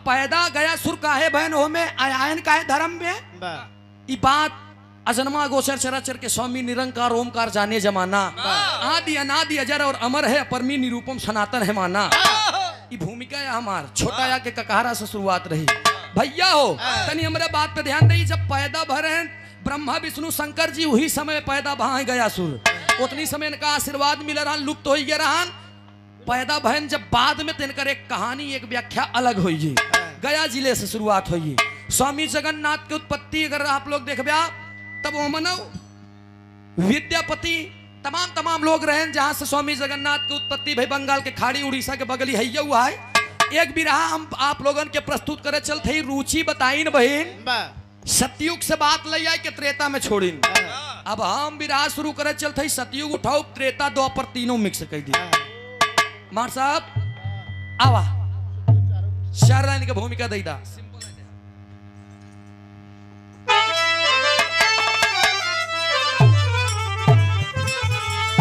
पैदा गया सुर काहे बहन हो में आयन काहे धर्म में ई बात अजन्मा गोचर चराचर के स्वामी निरंकार ओमकार जाने जमाना आदि अनादि अजर और अमर है परमी निरूपम सनातन है माना। ई भूमिका है हमार छोटा या के ककहरा से शुरुआत रही भैया हो तनी हमारे बात पे ध्यान दई। जब पैदा भरे ब्रह्मा विष्णु शंकर जी वही समय पैदा भा गया सुर उतनी समय इनका आशीर्वाद मिल रहा लुप्त हो गया रहा पैदा बहन। जब बाद में तिनकर एक कहानी एक व्याख्या अलग हुई गया जिले से शुरुआत हुई। स्वामी जगन्नाथ की उत्पत्ति अगर आप लोग देखबे तब वो मानो विद्यापति तमाम लोग रहे जहां से स्वामी जगन्नाथ की उत्पत्ति भाई बंगाल के खाड़ी उड़ीसा के बगली है हुआ है। एक बिरहा हम आप लोगन के प्रस्तुत करे चलते रुचि बताई न बहन सतयुग से बात ले आए के त्रेता में छोड़ी। अब हम बिरहा शुरू करे चलते सतयुग उठाओ त्रेता द्वापर तीनों मिक्स कर दी। मार साहब आवा चार लाइन की भूमिका दैदा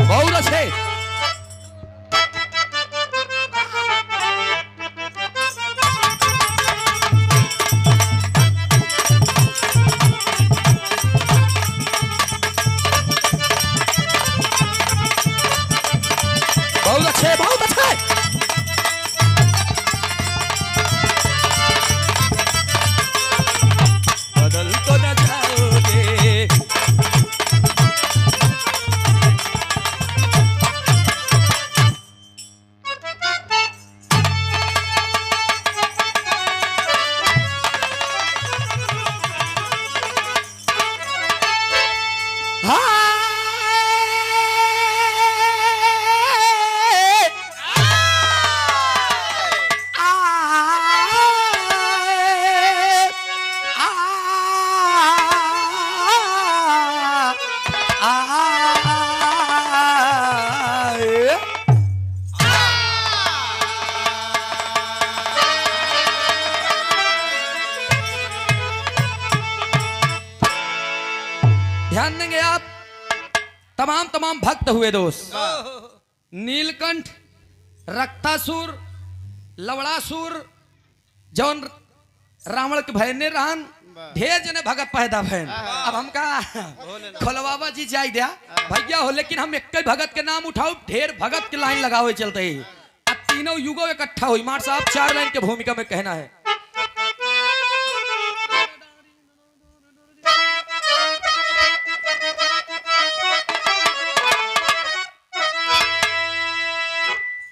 बहुत अच्छे बहुत अच्छे बदल तो न जाओगे ध्यान देंगे आप तमाम भक्त हुए दोस्त नीलकंठ रक्तासुर लवड़ासुर जौन रावण के भय ने रहन ढेर जने भगत पैदा भैन। अब हमका खोलवाबा जी जाई दिया भैया हो लेकिन हम एक भगत के नाम उठाओ ढेर भगत के लाइन लगावे चलते ही अब तीनों युगों इकट्ठा हुई। मार साहब चार लाइन के भूमिका में कहना है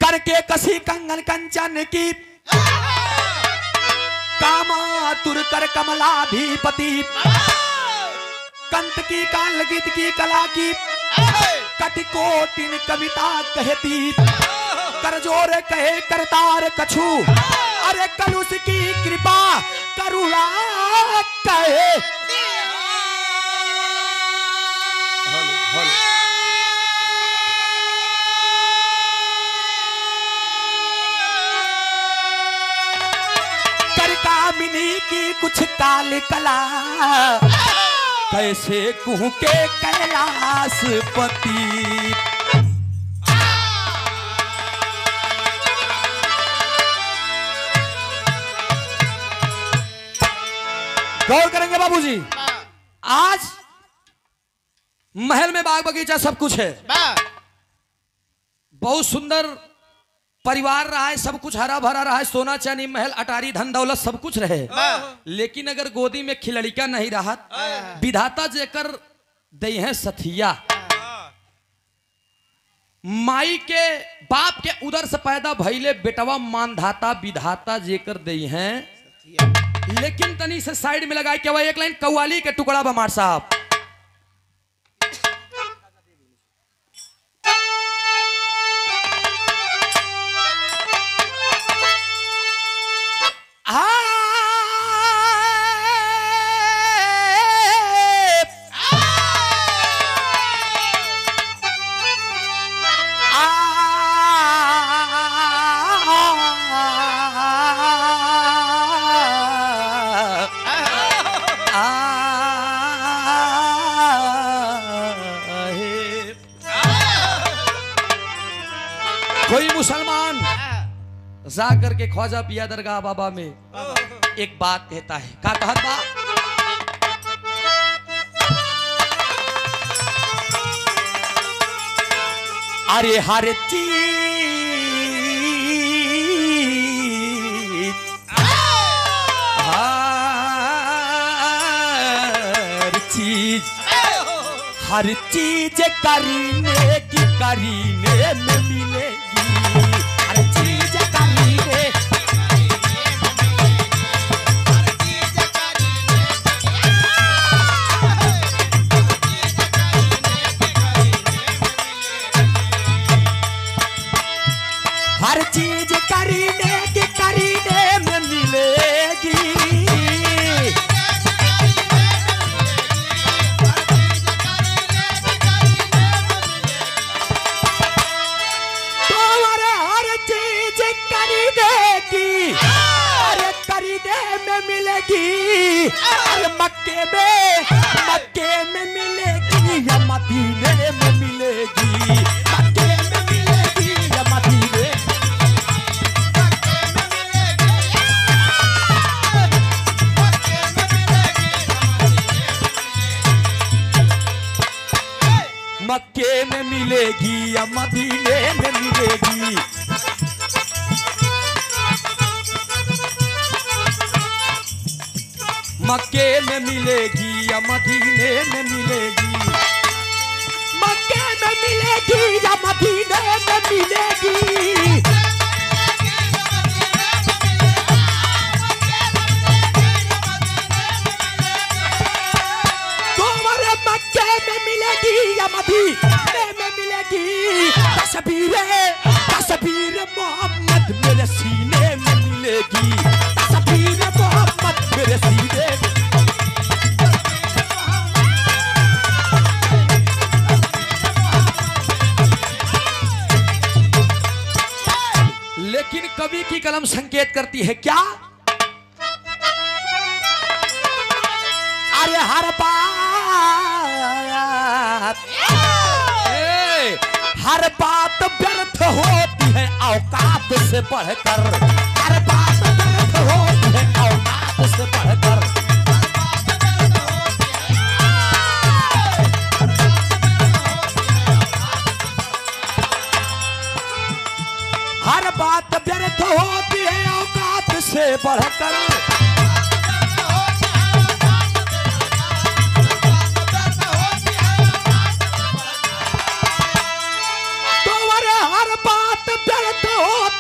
करके कसी कंगन कंचन की कामातुर कर कमलाधिपति कंत की काल गीत की कला की कटिकोटिन कविता कहती कर जोर कहे करतार कछु अरे कलुष की कृपा करुणा कहे। कामिनी की कुछ काल कला कैसे कुह के कैलाश पति गौर करेंगे बाबूजी। आज महल में बाग बगीचा सब कुछ है बहुत सुंदर परिवार रहा है सब कुछ हरा भरा रहा है सोना चांदी महल अटारी धन दौलत सब कुछ रहे लेकिन अगर गोदी में खिलड़िका नहीं रहा विधाता जेकर दई है सथिया माई के बाप के उदर से पैदा भइले बेटवा मानधाता विधाता जेकर दई है। लेकिन तनी से साइड में लगाए क्या एक लाइन कव्वाली के टुकड़ा बमार साहब जा करके ख्वाजा पिया दरगाह बाबा में एक बात कहता है। का कहत बा? अरे हर हर चीज करीने की करीने में मिलेगी। हर चीज करीने हर चीज करीने की करीने में मिलेगी। अरे मक्के में मिलेगी या मदीने में मिलेगी। मक्के में मिलेगी या मदीने मक्के में मिलेगी या मदीने में मिलेगी। मक्के में मिलेगी या मदीने में मिलेगी। मक्के में मिलेगी या मदीने में मिलेगी। तुम्हारे मक्के में मिलेगी या मदीने में मिलेगी। तस्वीर मोहम्मद मेरे सीने में मिलेगी। तस्वीर मोहम्मद मेरे सीने में। लेकिन कवि की कलम संकेत करती है क्या? अरे हर बात व्यर्थ होती है औकात से बढ़कर। हर बात व्यर्थ होती है औकात से बढ़कर। हर बात व्यर्थ होती है औकात से बढ़कर।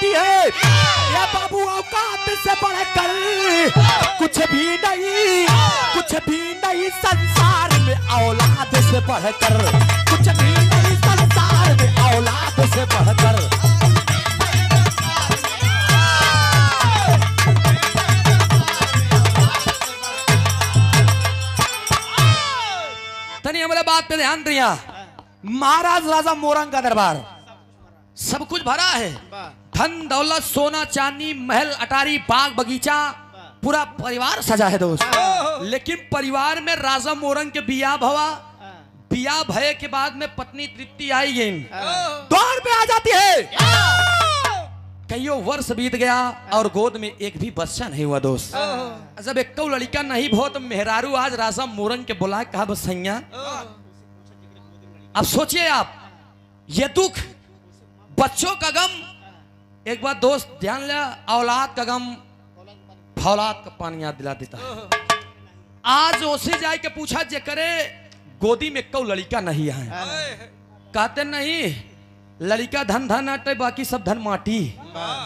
ये बाबू औकात से बढ़कर कुछ भी नहीं संसार में औलाद से बढ़कर। कुछ भी नहीं संसार में औलाद से बढ़कर। तनी हमारे बात पे ध्यान दिया। महाराज राजा मोरंग का दरबार सब कुछ भरा है। धन दौलत सोना चांदी महल अटारी बाग बगीचा पूरा परिवार सजा है दोस्त। लेकिन परिवार में राजा मोरंग के बियाह भवा। बियाह भय के बाद में पत्नी तृप्ति आई गई द्वार पे आ जाती है। कईयों वर्ष बीत गया और गोद में एक भी बच्चा नहीं हुआ दोस्त। जब एक लड़का नहीं भो तो मेहरारू आज राजा मोरंग के बुला कहा बसैया। अब सोचिए आप ये दुख बच्चों का गम एक बार दोस्त ध्यान लिया। औलाद का गम फौलाद का पानी याद दिला देता है। आज उसे जाए के पूछा जे करे गोदी में कौ लड़का नहीं है। कहते नहीं लड़का धन धन अटे बाकी सब धन माटी।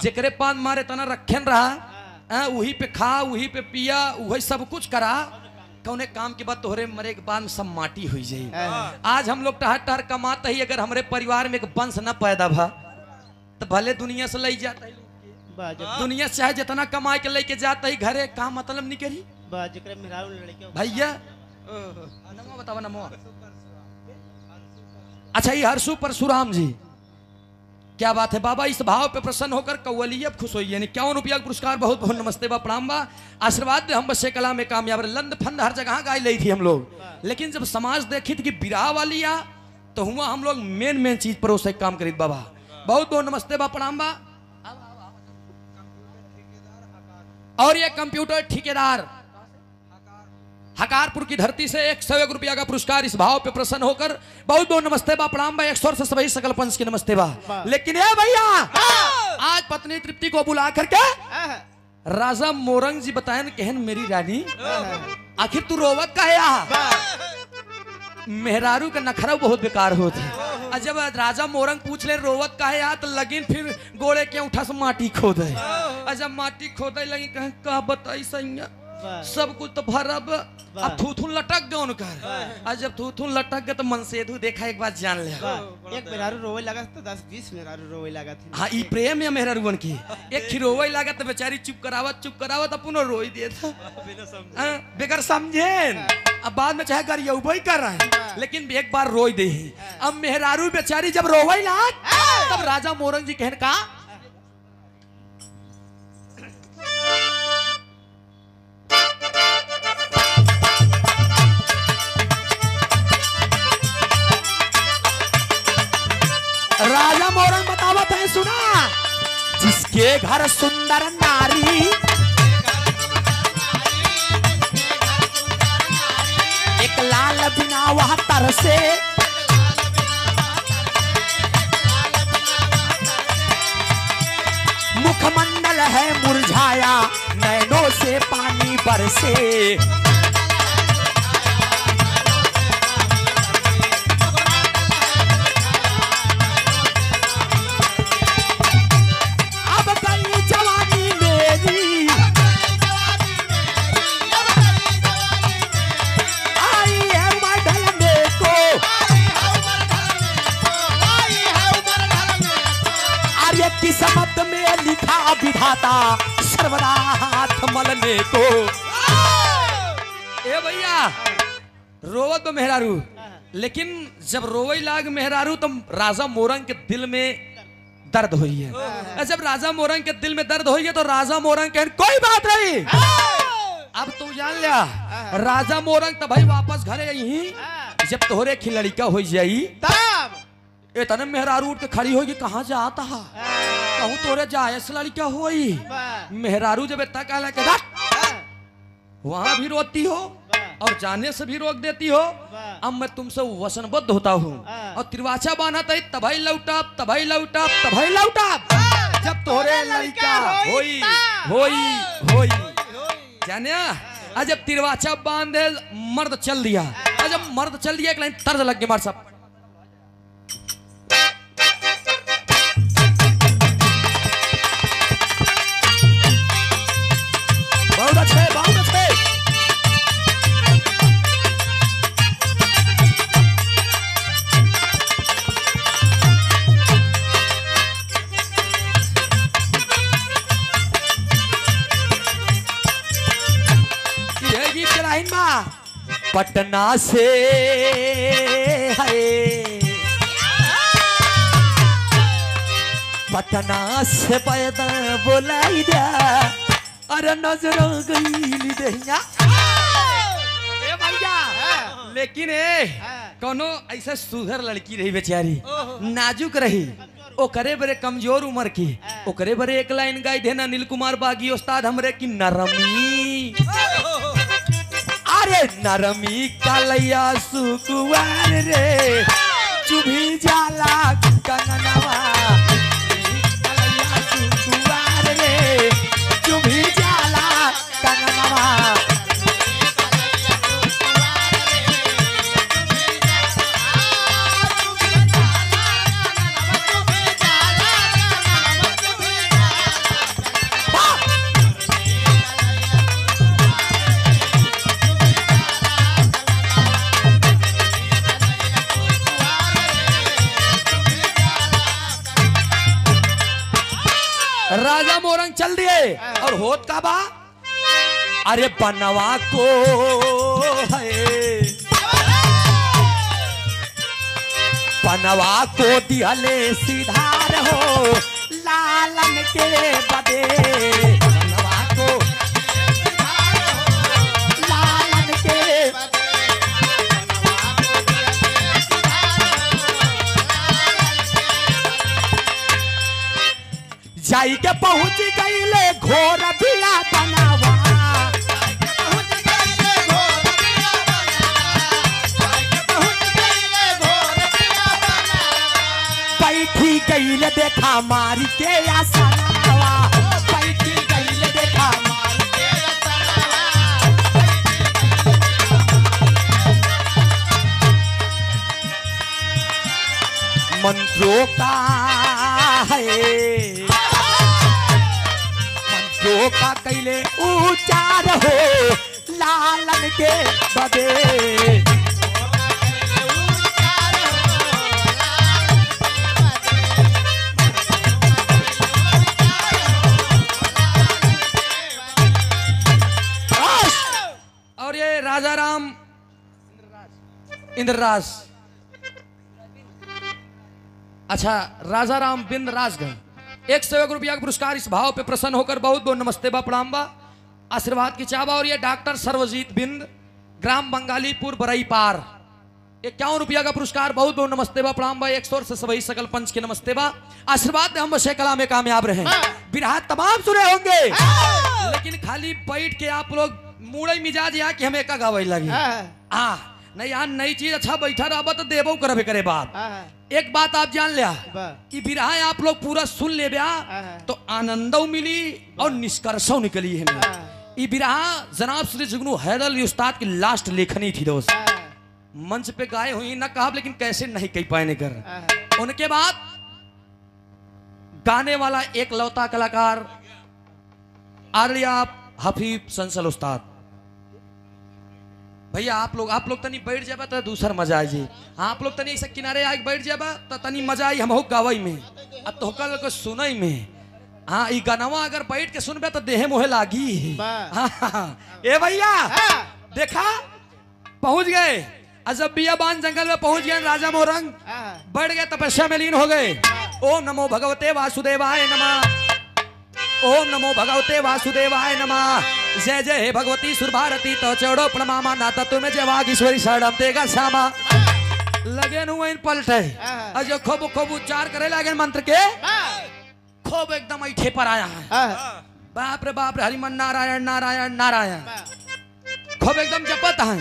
जेकरे पान मारे तना रखेन रहा वही पे खा वही पे पिया वही सब कुछ करा। कौने काम के बाद तोहरे मरे के बाद सब माटी हुई जाए। आज हम लोग टहर टहर कमाते ही अगर हमारे परिवार में एक वंश न पैदा भा तो भले दुनिया से ले जाता है। दुनिया से चाहे जितना कमाए के लेके जाता ही घरे काम मतलब नहीं करी भैया। नमो बतावा नमो। अच्छा ये हरसु परशुराम जी क्या बात है बाबा। इस भाव पे प्रसन्न होकर कौवली अब खुश हुई। यानी 51 रुपया पुरस्कार बहुत बहुत नमस्ते बा प्रणाम बा आशीर्वाद दे। हम बच्चे कला में कामयाब लंद फंद हर जगह गाय ली थी हम लोग। लेकिन जब समाज देखी थी कि बिराह वाली आ तो हुआ हम लोग मेन चीज पर उसे काम करी बाबा। बहुत बहुत नमस्ते बा प्रणाम बा। और ये कंप्यूटर ठेकेदार हकारपुर की धरती से 101 रुपया का पुरस्कार इस भाव पे प्रसन्न होकर बहुत बहुत नमस्ते बा, प्रणाम बा, एक स्वर से सभी सकल पंच की नमस्ते बा। लेकिन ये भैया आज पत्नी तृप्ति को बुला करके राजा मोरंग जी बताएं कहन मेरी रानी आखिर तू रोवत का है? मेहरारू का नखरा बहुत बेकार होता है। जब राजा मोरंग पूछ ले रोवत का है तो लगिन फिर गोड़े के उठा से माटी खोद है। जब माटी खोदे लगी कहे का बताई सैया सब कुछ तो भरब अब थूथून लटक गए उनकर। और जब थूथून लटक गए तो मनसेधु देखा एक बात जान ले एक मेहरारू रोवे लगा तो 10-20 मेहरारू रोवे लगा थी। हाँ ई प्रेम है मेहरारूवन की। एक खिरोवे लगा तो बेचारी चुप करावत अपन रोई दे था बेगर समझे। अब बाद में चाहे कर यही कर रहे हैं लेकिन एक बार रोई दे। अब मेहरारू बेचारी जब रोवे लाग तब राजा मोरंग जी कहन का राजा मोरंग बतावत है सुना। जिसके घर सुंदर नारी एक लाल बिना वह तरसे मुखमंडल है मुरझाया नैनों से पानी बरसे। किस्मत में लिखा विधाता सर्वदा हाथ मलने को। ए भैया रोवत तो मेहरारू लेकिन जब रोवे लाग मेहरारू तो राजा मोरंग के दिल में दर्द हुई है। जब राजा मोरंग के दिल में दर्द हुई है तो राजा मोरंग कह कोई बात नहीं अब तू जान लिया। राजा मोरंग तो भाई वापस घरे आई जब तोहरे खिलड़िका हो जाई तब इतने मेहरारू उठ के खड़ी होगी कहाँ जाता है कहूँ तोरे जाए लड़का होई। मेहरारू जब इतना कहला के वहां भी रोती हो और जाने से भी रोक देती हो। अब मैं तुमसे वचनबद्ध होता हूँ और त्रिवाचा बांधा था तभाई लौटाप तभाई लौटाप तभाई लौटाप जब तोरे लड़का होई होई होई जाने। जब त्रिवाचा बांधे मर्द चल दिया और जब मर्द चल दिया एक लाइन तर्ज लग गया मार साहब बहुत अच्छे बहुत अच्छे। ये गीत के लाइन में पटना से है पटना से पैदा बोलाई दिया अरे नजरों गई दहिया ए भैया लेकिन कोनो ऐसा सुघर लड़की रही बेचारी नाजुक रही ओकरे बरे कमजोर उम्र की ओकरे बरे एक लाइन गाई देना नील कुमार बागी उस्ताद हमरे की नरमी अरे नरमी कालैया सुकुवार रे चुभी जाला कंगनवा कालैया सुकुवार रे चुभी जाला कंगनवा। राजा मोरंग चल दिए और होत का बा अरे बनवा को है बनवा को दिहले सिधार हो लालन के बदे बनवा को लालन के जाई के पहुंच गईले घोर बिया बनावा मारी के आसनवा बैठी गईल देखा मारी के आसनवा। मंत्रों का है मंत्रों का कैले उच्चार हो लालन के बदे। और ये राजा राम इंद्रराज, अच्छा राजा राम बिंद राजगढ़ 101 रुपया का पुरस्कार इस भाव पे प्रसन्न होकर बहुत बहुत नमस्ते बा प्रणाम बा आशीर्वाद की चाबा। और ये डॉक्टर सर्वजीत बिंद ग्राम बंगालीपुर बरई पार 51 रुपया का पुरस्कार बहुत बहुत नमस्ते बा प्रणाम बा। 100 से सभी सकल पंच के नमस्ते बा आशीर्वाद हम बसे कला में कामयाब रहे। बिरहा तमाम सुने होंगे लेकिन खाली बैठ के आप लोग मुड़े मिजाज या कि हमें का गावे लगी नहीं यार नई चीज अच्छा बैठा रहा तो देवो करबे करे बात। एक बात आप जान लिया कि बिरहा आप लोग पूरा सुन ले तो आनंदो मिली और निष्कर्षो निकली है। ये बिरहा जनाब श्री जुगनू हैदर अली उस्ताद की लास्ट लेखनी थी दोस्त। मंच पे गाए हुई ना कहा लेकिन कैसे नहीं कह पाए कर। उनके बाद गाने वाला एक लौता कलाकार आलिया हफीफ संसल उस्ताद। भैया आप लोग तनी बैठ जाबा तो दूसर मजा आई जी। आप लोग तनी ऐसा किनारे आके बैठ जाबा तो तनी मजा आई हम गावई में अब तो को सुनई में। हाँ ये गानवा अगर बैठ के सुनबे तो देहे मोहे लागी। ए भैया देखा पहुंच गए अजब बियाबान जंगल में पहुंच गए। राजा मोरंग बढ़ गए तपस्या में लीन हो गए। ओम नमो भगवते वासुदेवाय नमः। ओम नमो भगवते वासुदेवाय नमः। जय जय हे भगवती सुरभारती तो चढ़ो प्रणमा नाता तुम्हें जय वागीश्वरी शरणम तेगा श्यामा। लगे नु इन पलटे अजो खूब खूब उच्चार करे लगे मंत्र के खूब एकदम ऐठे पर आया है। बाप रे हरिमन नारायण नारायण नारायण खूब एकदम जपत है।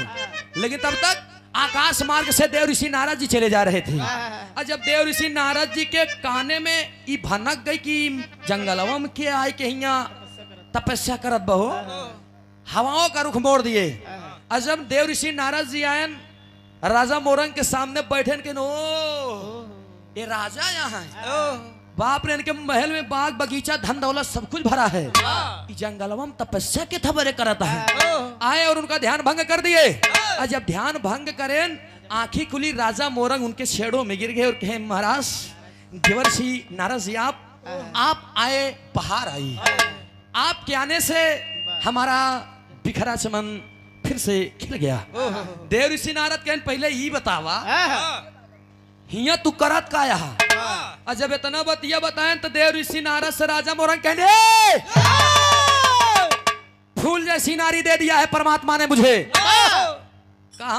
लेकिन तब तक आकाश मार्ग से देव ऋषि नारद जी चले जा रहे थे। और जब देव ऋषि नारद जी के काने में ये भनक गई कि जंगलवा में के आए के यहाँ तपस्या करत बहो हवाओं का रुख मोड़ दिए। और जब देव ऋषि नारद जी आए राजा मोरंग के सामने बैठे के नो ये राजा यहाँ है। बाप रे इनके महल में बाग बगीचा धन दौलत सब कुछ भरा है। जंगलवा में तपस्या के थबरे करता है। आए और उनका ध्यान भंग कर दिए। और जब ध्यान भंग करें आंखें खुली राजा मोरंग उनके छेड़ों में गिर गए और कहे महाराज देवर्षि नारद जी आप आए बाहर आई। आपके आने से हमारा बिखरा चमन फिर से खिल गया। देव ऋषि नारद कहन पहले ही बतावा हिया तू करत का यहाँ। और जब इतना बतिया बताएं तो देव ऋषि नारद से राजा मोरंग कहने फूल जैसी नारी दे दिया है परमात्मा ने मुझे। कहा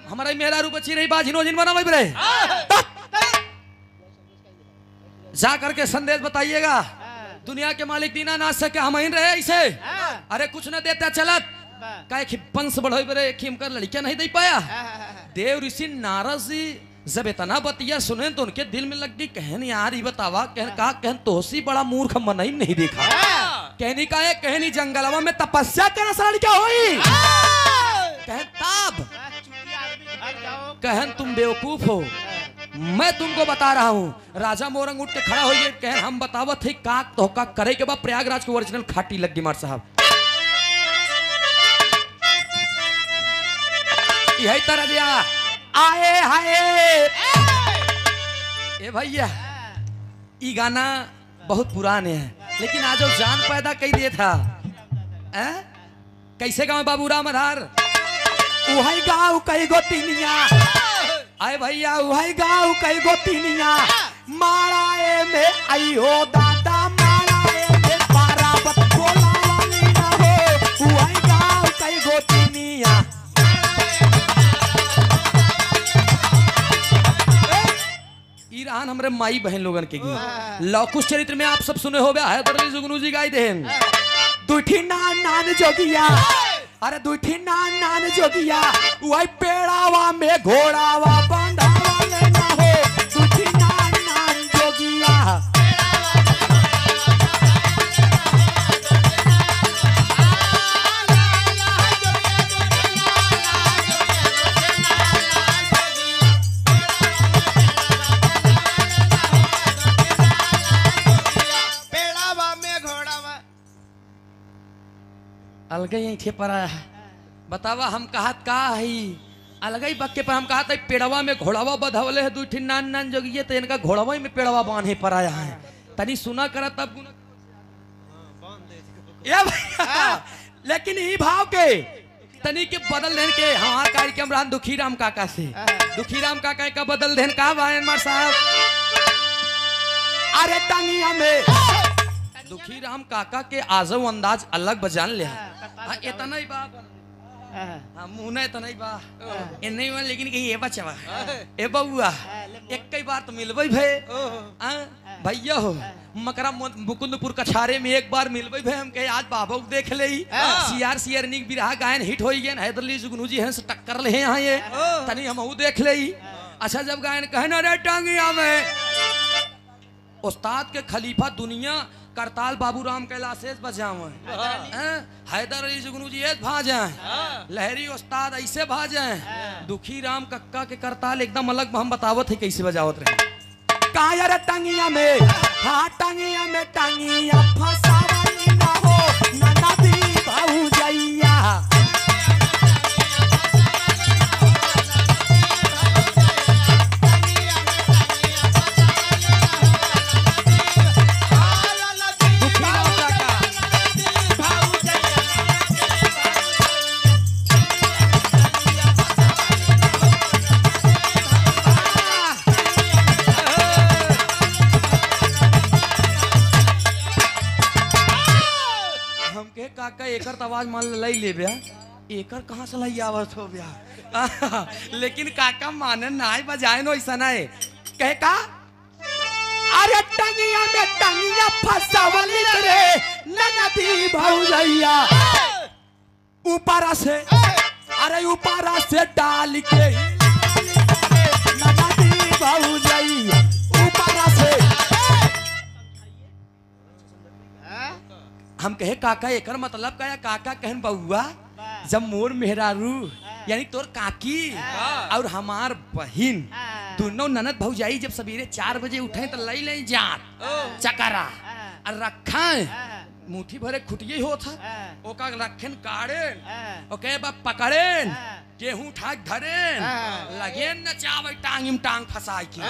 हमारा मेरा रूप अच्छी रही बाजिनो जिन बना रहे जा करके संदेश बताइएगा दुनिया के मालिक दीनानाथ से क्या हम रहे ऐसे। अरे कुछ न देता चलत कहे वंश बढ़ोई बरे खिमकर लड़कियां नहीं दे पाया। देव ऋषि नारद जी जब इतना बतिया सुने तो उनके दिल में लग गई कहन यार ये बतावा कहन तोसी बड़ा मूर्ख मन ही नहीं देखा। कहनी का है कहनी जंगलवा में तपस्या करना सरण क्या हुई। कहन ताब कहन तुम बेवकूफ हो मैं तुमको बता रहा हूँ। राजा मोरंग उठ के खड़ा हो गए कहन हम बतावत है काक तो का करे के बाद प्रयागराज के ओरिजिनल खाटी लग गई मार साहब। यही तरह दिया आए हाय ए भैया ये गाना बहुत पुराने है लेकिन आज जान पैदा कर दिए था। कैसे गाँव बाबू राम आधार उहाई गाँव कई गो तीनिया आए भैया उहाई गाँव कई गो तीनिया माराए में आई हो दादा माराए में बाराबत बोला वाली ना हो उहाई गाँव कई गो तीनिया। ईरान हमारे माई बहन लोगन के गीत लौकुश चरित्र में आप सब सुने हो हैदर जुगनू जी गाई देन दुठी नान नान जोगिया। अरे दुठी नान नान जोगिया वही पेड़ावा में घोड़ावा बंधावा लेना हो दुठी नान नान जोगिया। अलगे ही थे पर बतावा हम कहत का है अलगई बक्के पर हम कहा था पेड़वा में घोड़ावा बधवले है 2 ठिन नान नान जोगिए तो इनका घोड़वा में पेड़वा बांधे पर आया है तनी सुना करा तब गुना ये भैया लेकिन ई भाव के तनी के बदल देन के हमार कार्यक्रम रहा दुखीराम काका से दुखीराम काका का बदल देन का भाई साहब अरे टंगिया में दुखीराम काका के आजो अंदाज अलग बजान ले इतना ही बा मुँह नहीं तो नहीं बा नहीं बा लेकिन कहीं ये बचवा ए बउआ एक कई बार तो मिलबई भे भैया हो मकरा मुकुंदपुर कछारे में एक बार मिलबई भे हम कहे आज बाबू देख ले सीआर निक बिरहा गायन हिट हो गए हैदरली जुगनू जी हैं से टक्कर ले यहाँ ये तनी हम देख ले अच्छा जब गायन कहना रे टांगिया में उस्ताद के खलीफा दुनिया करताल बाबूराम कैलाशेष बजाव हैदर अली जुगनू जी भाजे लहरी उस्ताद ऐसे भाजे दुखी राम कक्का के करताल एकदम अलग हम बतावत है कैसे बजावत रहे कायर टंगिया में हाँ टंगिया में टंगिया फसावली ना हो ना नदी भौजैया काका एकर आवाज मान लई ले ब्या एकर कहां से लई आवत हो ब्या लेकिन काका माने नाय बजाए नो ऐसा नहीं कहे का अरे टंगिया में टंगिया फसावली रे नदी भौजैया ऊपरा से अरे ऊपरा से डाल के नदी भौजैया ऊपरा से हम कहे काका एकर मतलब का काका कहन बउआ जब मोर मेहरारू यानी तोर काकी और हमार बहिन दोनों ननद भौजाई जब सवेरे 4 बजे उठे तो लई ले जात चकरा और रखा मुट्ठी भरे खुटिये हो था ओका रखेन काड़ेन ओके बा पकड़ेन गेहूं ठाक धरेन लगे नचावे टांगिम टांग फसाई की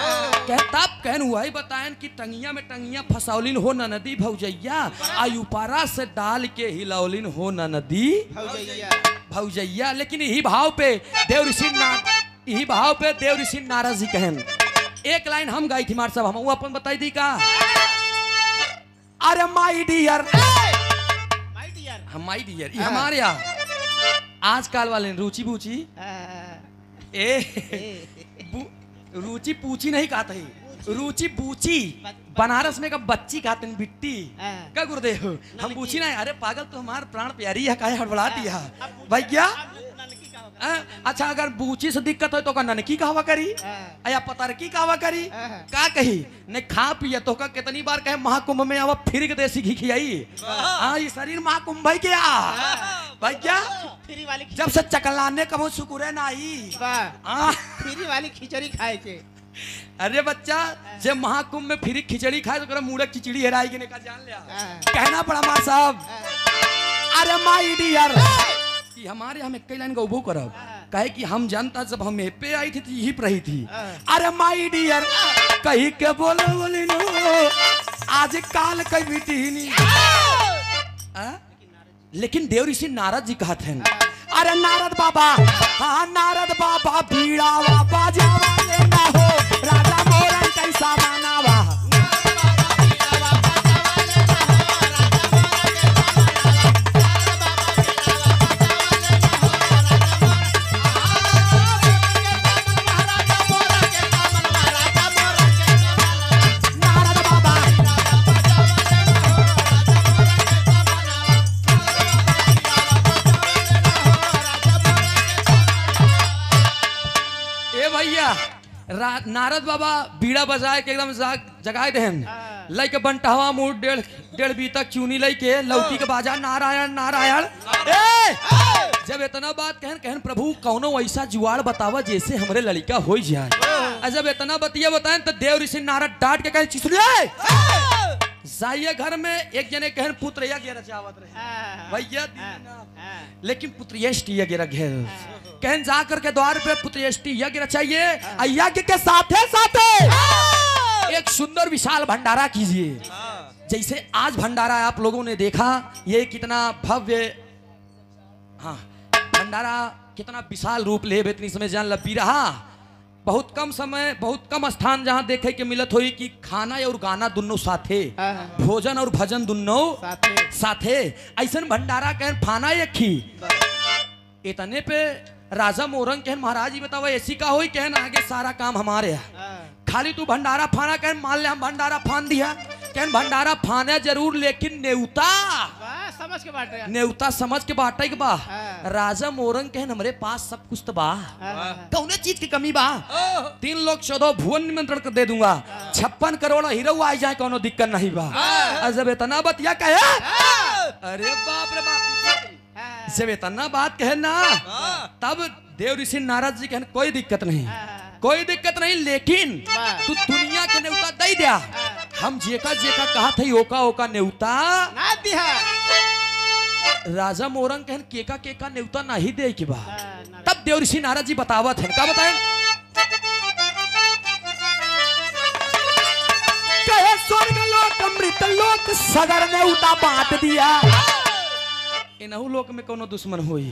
कह तब कहन वही बताएन कि टंगिया में टंगिया फसावलिन हो न नदी भौजैया आयु पारा से डाल के हिलावलिन हो न नदी भौजैया लेकिन यही भाव पे देव ऋषि नारद जी कहन एक लाइन हम गाई थी मार साहब हम अपन बताई दी का अरे माई डियर ये हमारे यहाँ आजकल वाले रुचि पूची रुचि पूची नहीं कहते रुचि पूची बनारस में का बच्ची कहते हैं बिट्टी क्या गुरुदेव हम पूछी ना अरे पागल तो हमारे प्राण प्यारी है काहे हड़बड़ा दिया भैया अच्छा अगर बूची से दिक्कत हो तो का ननकी कहवा करी या पतरकी कहवा करी का कही ने खा पिया तो का कितनी बार कहे महाकुंभ में आवा फिर के देसी घी खियाई ये शरीर महाकुंभ भाई क्या भाई क्या जब से चकलाने कबो शुक्र नहीं फ्री वाली खिचड़ी खाए के अरे बच्चा जब महाकुंभ में फिर खिचड़ी खाए तो मुड़क खिचड़ी हेराई के जान लिया कहना पड़ा मां साहब अरे माई डियर हमारे हम एक लाइन का उबो करब कहे कि हम जानता जब हम पे आई थी यही पर रही थी अरे माई डियर कही के बोलो बोली नो आज काल कई बेटी लेकिन देव ऋषि नारद जी कहते हैं अरे नारद बाबा हाँ नारद बाबा बीड़ा बाजावा लेना हो राजा मोरन कैसा मानावा नारद बाबा बीड़ा बजाए के एकदम जगाए दे लई के बंटहवा मुंह डेढ़ बी तक चूनी लई के लौटी के बाजा नारायण नारायण जब इतना बात कहन प्रभु कौनो ऐसा जुआड़ बतावा जैसे हमरे लड़का हो जाए जब इतना बतिया बताएं तो देव ऋषि नारद डांट के कहे चिसुलिए साइये घर में एक जने कहन पुत्र यज्ञ रचावत रहे भैया लेकिन पुत्र यष्टि यज्ञ रखे कहन जाकर के द्वार पे पुत्र यष्टि यज्ञ रचाइए यज्ञ के साथे साथे एक सुंदर विशाल भंडारा कीजिए। जैसे आज भंडारा आप लोगों ने देखा ये कितना भव्य हाँ भंडारा कितना विशाल रूप ले इतनी समय जान लपी रहा। बहुत कम समय बहुत कम स्थान जहाँ देखे के मिलत हुई कि खाना और गाना दोनों साथे भोजन और भजन दोनों साथे ऐसा भंडारा कहन फाना एक ही इतने पे राजा मोरंग कहन महाराज जी बताओ ऐसी का हुई कहन आगे सारा काम हमारे है खाली तू भंडारा फाना कहन मान ले हम भंडारा फान दिया कहन भंडारा फाने जरूर लेकिन नेवता समझ के बांट नेवता समझ के बांटे के बा राजा मोरंग कहन हमरे पास सब कुछ तो बा कौने चीज की कमी बा 3 लोग 14 भुवन निमंत्रण कर दे दूंगा 56 करोड़ हीरो आ जाए कोनो दिक्कत नहीं बा जब इतना बतिया कहे अरे बाप रे बाप जब इतना बात कहे ना तब देव ऋषि नारद जी कहन कोई दिक्कत नहीं लेकिन तू दुनिया के नेवता दे दिया हम जेका जेका कहा थे ओका ओका नेवता ना दिया राजा मोरंग कहन केका केका नेवता नहीं दे के बा तब देव ऋषि नारद जी बतावत है का बताएं कहे स्वर्ग लोक अमृत लोक सगर नेवता बांट दिया इनहु लोक में कोनो दुश्मन होई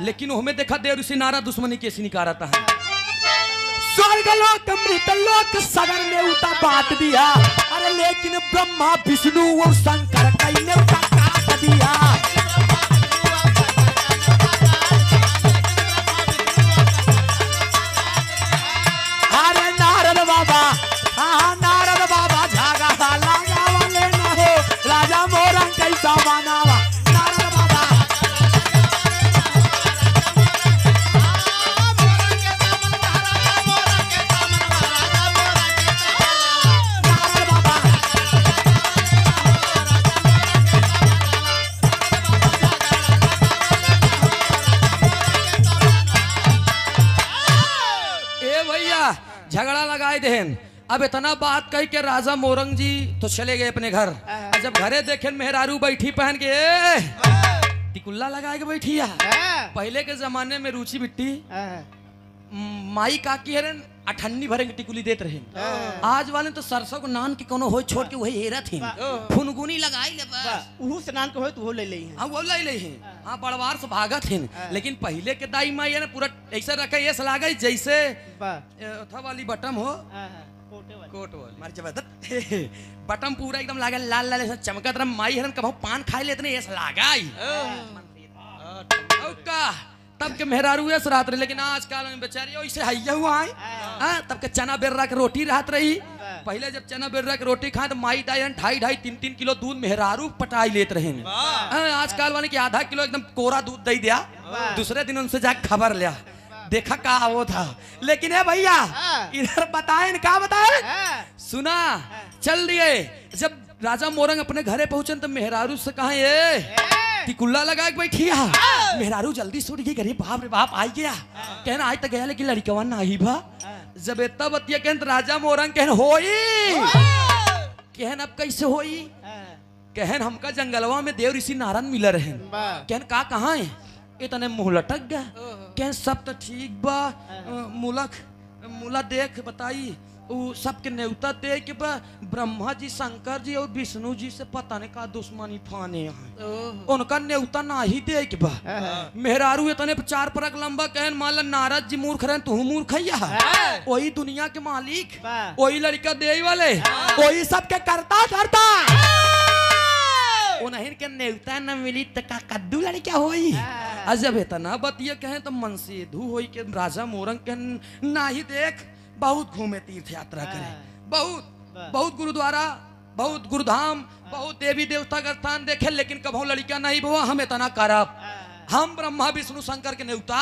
लेकिन हमें देखा देव ऋषि नारद दुश्मनी कैसे निकारता है स्वर्ग लोक अमृत लोक सगर नेवता बांट दिया अरे लेकिन ब्रह्मा विष्णु और शंकर कई नेवता काट दिया अरे नारद बाबा झागा लागा वाले न हो राजा मोरंग कैसा मानावा नारद बाबा झगड़ा लगाए देन अब इतना बात कही के राजा मोरंग जी तो चले गए अपने घर जब घरे देखे मेहरारू बैठी पहन के टिकुल्ला लगा के बैठी पहले के जमाने में रुचि बिट्टी माई काकी हरन अठन्नी भरे के टिकुली देते रहे आज वाले तो सरसों को नान के कोनो हो छोड़ के वही हेरा थे फुनगुनी लगाई ले बस उहु से नान के हो तो वो ले ले हां वो ले ले हां बड़वार से भागत हैं लेकिन पहले के दाई माई ने पूरा ऐसा रखे ऐसा लागे जैसे था वाली बटम हो कोट वाली मार जबरदस्त बटम पूरा एकदम लागे लाल लाल ऐसा चमकत रहा माई हरन कब पान खाए लेते ऐसा लगाई का तब के मेहरारू ऐसे रात रही लेकिन आजकल में बेचारी ऐसे हैया हुआ है तब के चना बेर्रा के रोटी रात रही पहले जब चना बेर्रा के रोटी खाए तो माई डायन 2.5-3 किलो दूध मेहरारू पटाई लेते रहे आजकल वाले की आधा किलो एकदम कोरा दूध दे दिया दूसरे दिन उनसे जाके खबर लिया देखा का वो था लेकिन है भैया इधर बताए क्या बताए सुना चल दिए जब राजा मोरंग अपने घरे पहुंचे तो मेहरारू से कहा ये टिकुल्ला लगा के बैठी मेहरारू जल्दी सुट गई गरीब बाप रे बाप आई गया कहना आज तक गया लेकिन लड़कवा नहीं भा जब इतना बतिया कहन राजा मोरंग कहन होई कहन अब कैसे होई कहन हमका जंगलवा में देव ऋषि नारायण मिल रहे कहन का कहाँ है इतने मुंह लटक गया कहन सब तो ठीक बा मुला देख बताई सबके नेवता दे के ब्रह्मा जी शंकर जी और विष्णु जी से पता नहीं का दुश्मनी फाने उनका नेवता ना ही दे के बा मेहरारू इतने 4 परक लंबा कहन मान नारद जी मूर्ख रहे तू मूर्ख वही दुनिया के मालिक वही लड़का दे वाले वही सबके करता उन्हें के नेवता न मिली तो का कद्दू लड़का होई जब इतना बतिया कहे तो मन से धू होई के राजा मोरंग के ना ही देख बहुत घूमे तीर्थ यात्रा करे बहुत गुरुद्वारा बहुत गुरुधाम बहुत देवी देवता का स्थान देखे लेकिन कभो लड़का नहीं हुआ हम इतना करब हम ब्रह्मा विष्णु शंकर के नेवता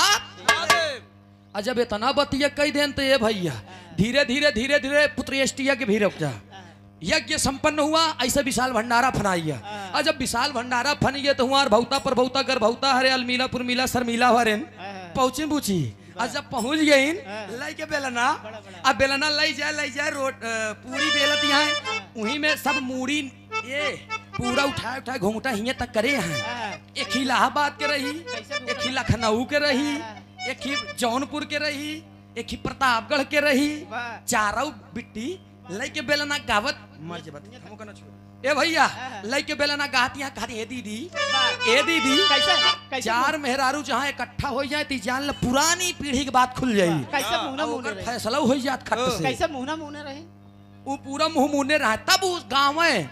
जब इतना बतिया कई देन तो ये भैया धीरे धीरे पुत्र यष्टि यज्ञ भी रुक जा यज्ञ संपन्न हुआ ऐसे विशाल भंडारा फनाइया और जब विशाल भंडारा फन गया तो हुआ भौता पर भौता कर भौता हरे अलमीलापुर मिला शर्मिला हरेन पहुंचे पूछी और जब पहुंच गई लाई के बेलना अब बेलना लाई जाए रोट पूरी बेलत यहाँ वहीं में सब मूड़ी ये पूरा उठाए घूंघटा हिये तक करे हैं। एक ही इलाहाबाद के रही, एक ही लखनऊ के रही, एक ही जौनपुर के रही, एक ही प्रतापगढ़ के रही, चारों बिट्टी लइके बेलना गावत मर जे बत हमको ना छोड़। ए भैया लइके बेलना गातियां कहती ए दीदी कैसे चार मेहरारू जहां इकट्ठा हो जाए ती जान ल पुरानी पीढ़ी की बात खुल जाई। कैसे मुंह ना मुंह फैसला हो जात खट से। कैसे मुंह ना मुंह रहे वो पूरा मुंह मुन्ने रहा तब उस गांव में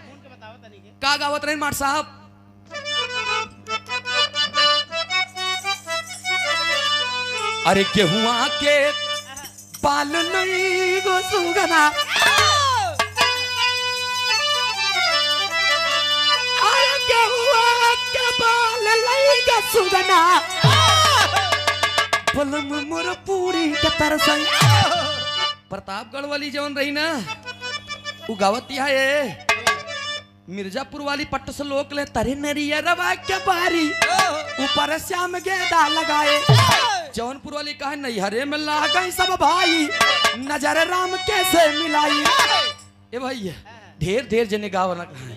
का गावत रहे मार साहब। अरे गेहुआ के पाल नहीं गो सुगना, अरे गेहुआ के पाल नहीं गो सुगना, बलम मोर पूरी के तरसई। प्रतापगढ़ वाली जवन रही ना वो गावत है मिर्जापुर वाली पट्ट से लोक ले तरे नरिया रवा के बारी ऊपर श्याम गेदा लगाए। जौनपुर वाली कहे नहीं हरे में गई सब भाई नजर राम कैसे मिलाई। ए भैया ढेर ढेर जने गावना कहा,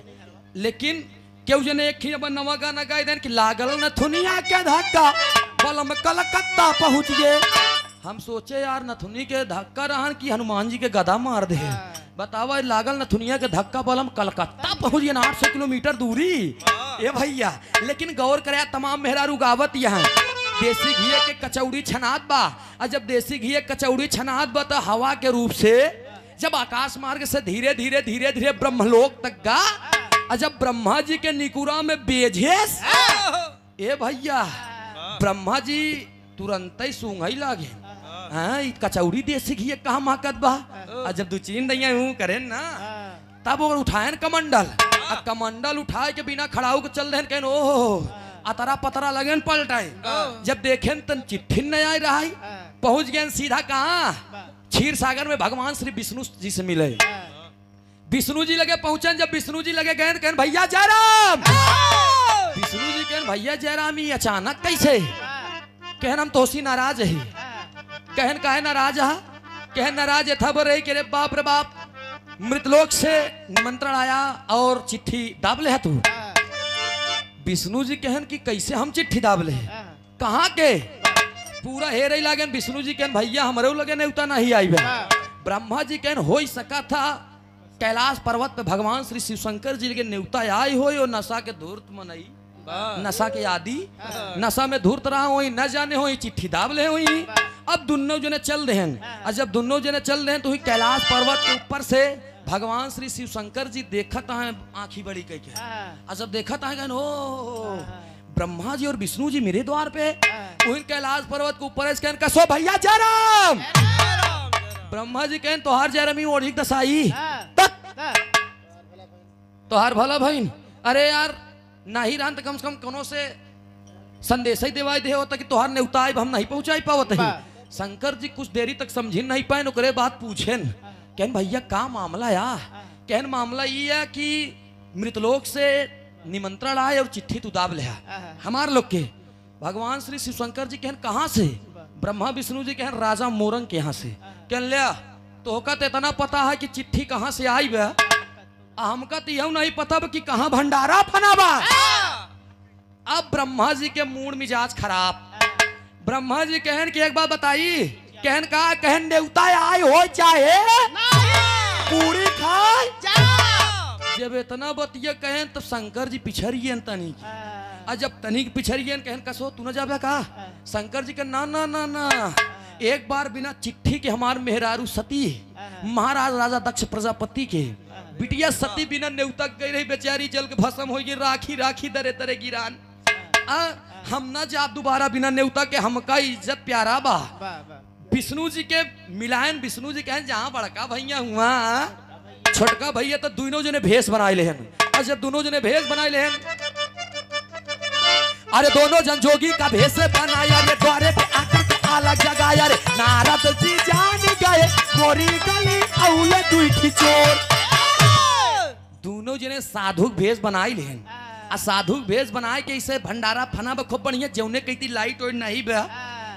लेकिन क्यों जने एक ही नवा गाना गाय देन कि लागल न थुनिया के धक्का बलम कलकत्ता पहुंच गए। हम सोचे यार नथुनी के धक्का रहन कि हनुमान जी के गदा मार दे। बतावा लागल नथुनिया के धक्का बल हम कलकत्ता पहुंच गए 800 किलोमीटर दूरी। ए भैया लेकिन गौर करे तमाम मेहरारू गावत यहाँ देसी घी के कचौड़ी छनात बा। और जब देसी घी कचौड़ी छनात बा तो हवा के रूप से जब आकाश मार्ग से धीरे धीरे धीरे धीरे ब्रह्मलोक तक गा, और जब ब्रह्मा जी के निकुरा में बेझेस ए भैया ब्रह्मा जी तुरंत ही सूंघई लागे। हाँ कचौड़ी देसी घी कहा महकत बा। और जब दो चीन दैया यूं करे ना तब वो उठाए कमंडल, और कमंडल उठाए के बिना खड़ाऊ के चल रहे कहें ओह अतरा पतरा लगे पलटाए। जब देखे तन चिट्ठी नहीं आई रहा, पहुंच गए सीधा कहाँ क्षीर सागर में भगवान श्री विष्णु जी से मिले। विष्णु जी लगे पहुंचन, जब विष्णु जी लगे गए कहन भैया जयराम। विष्णु जी कहन भैया जयराम ये अचानक कैसे? कहन हम तोसी नाराज है। कहन काहे नाराज है? कहन नाराज था बोले कि रे बाप मृतलोक से निमंत्रण आया और चिट्ठी दाब ले है तू। विष्णु जी कहन कि कैसे हम चिट्ठी दाब ले, कहाँ के? पूरा हे रही लागन। विष्णु जी कहन भैया हमारे लगे नहीं उतना नहीं आई। ब्रह्मा जी कहन हो ही सका था कैलाश पर्वत पे भगवान श्री शिव शंकर जी के न्योता आई हो और नशा के धूर्त मनई, नशा के आदि नशा में धूर्त रहा हो न जाने हो चिट्ठी दाब ले हुई। अब दोनों जने चल रहे हैं, और जब दोनों जने चल रहे हैं तो कैलाश पर्वत के ऊपर से भगवान श्री शिव शंकर जी देखता है आंखी बड़ी कह के। और जब देखता है ओ ब्रह्मा जी और विष्णु जी मेरे द्वार पे वही कैलाश पर्वत के ऊपर कसो भैया जयराम। ब्रह्मा जी कहन तोहार जयरामी ओढ़ी दसाई तोहार भला भाई। अरे यार नहीं रहन तो कम से कम कोनो से संदेश ही देवाई दे होता कि तोहार ने उताई हम नहीं पहुंचाई पावत है। शंकर जी कुछ देरी तक समझी नहीं पाए ओकरे बात पूछेन कहन भैया का मामला या? कहन मामला ये है कि मृतलोक से निमंत्रण आए और चिट्ठी तू दाब ले हमार लोग के। भगवान श्री शिव शंकर जी कहन कहाँ से? ब्रह्मा विष्णु जी कहन राजा मोरंग के यहाँ से। कहन लिया तो इतना पता है कि चिट्ठी कहाँ से आई बा, हमका तो यह नहीं पता कि कहाँ भंडारा फनाबा। अब ब्रह्मा जी के मूड मिजाज खराब। ब्रह्मा जी कहन कि एक बात बताई। कहन का? कहन देवता आए हो चाहे पूरी खाए। जब इतना बतिया कहन तब शंकर जी पिछड़िए तनी, और जब तनिक पिछड़िए कहन कसो तू न जाबे का? शंकर जी के ना ना ना ना एक बार बिना चिट्ठी के हमार मेहरारू सती महाराज राजा दक्ष प्रजापति के बिटिया सती बिना न्योता गई रही बेचारी जल के भस्म हो गई। राखी राखी दरे तरे गिरान हम ना जा दोबारा बिना न्योता के, हमका इज्जत प्यारा बा। विष्णु जी के मिलायन विष्णु जी कहें जहाँ बड़का भैया हुआ छोटका भैया तो दोनों जने भेष बनाए ले। और जब दोनों जने भेष बनाए ले अरे दोनों जन जोगी का भेष बनाया रे द्वारे पे आकर के अलग जगाया रे। नारद जी जान गए मोरी गली औले दुई चोर। दोनों जने साधु भेष बनाई ले, आ साधु भेष बनाए के इसे भंडारा फना खूब बढ़िया जौने कहती लाइट और नहीं बा।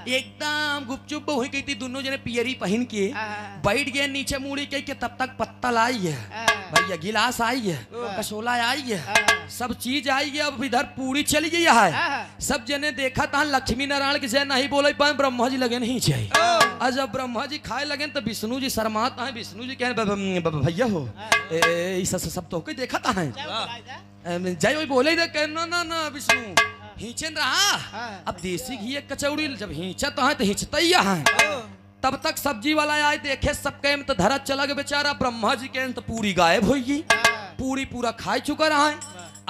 एकदम गुपचुप हुई गई थी। दोनों जने पियरी पहन के बैठ गए नीचे मुड़ी के तब तक पत्तल आई है भैया, गिलास आई है, कशोला आई है, सब चीज आई है। अब इधर पूरी चली गई है। सब जने देखा था लक्ष्मी नारायण की जय नहीं बोले पाए, ब्रह्मा जी लगे नहीं चाहिए। और जब ब्रह्मा जी खाए लगे तो विष्णु जी शर्मात है। विष्णु जी कह भैया हो सब तो के देखा था है जय वही बोले कहना ना ना विष्णु हिंचन रहा। अब देसी घी एक कचौड़ी जब हिंचत है तो हिंचता ही है। तब तक सब्जी वाला आए देखे सबके में तो धरा चला गया बेचारा। ब्रह्मा जी के तो पूरी गायब हो गई, पूरी पूरा खा चुका रहा है।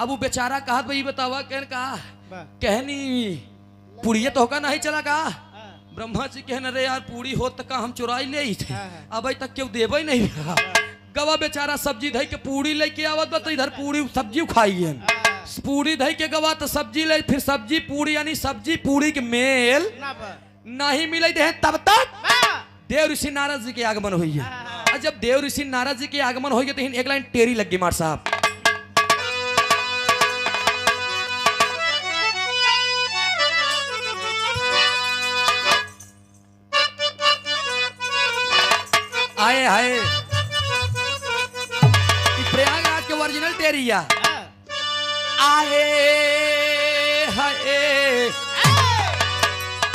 अब वो बेचारा कहा भाई बतावा कहनी पूरी तो होगा नहीं चला का। ब्रह्मा जी कहन अरे यार पूरी हो तक हम चुराई ले ही थे, अब तक क्यों देवे नहीं। गवा बेचारा सब्जी धई के पूरी लेके आवत तो इधर पूरी सब्जी खाई है। पूरी धई के गवा तो सब्जी ले, फिर सब्जी पूरी यानी सब्जी पूरी के मेल नहीं मिले थे। तब तक देव ऋषि नारद जी के आगमन हुई है। और जब देव ऋषि नारद जी के आगमन हो गए तो एक लाइन टेरी लग गई मार साहब। आए हाय प्रयागराज के ओरिजिनल टेरिया आए हाय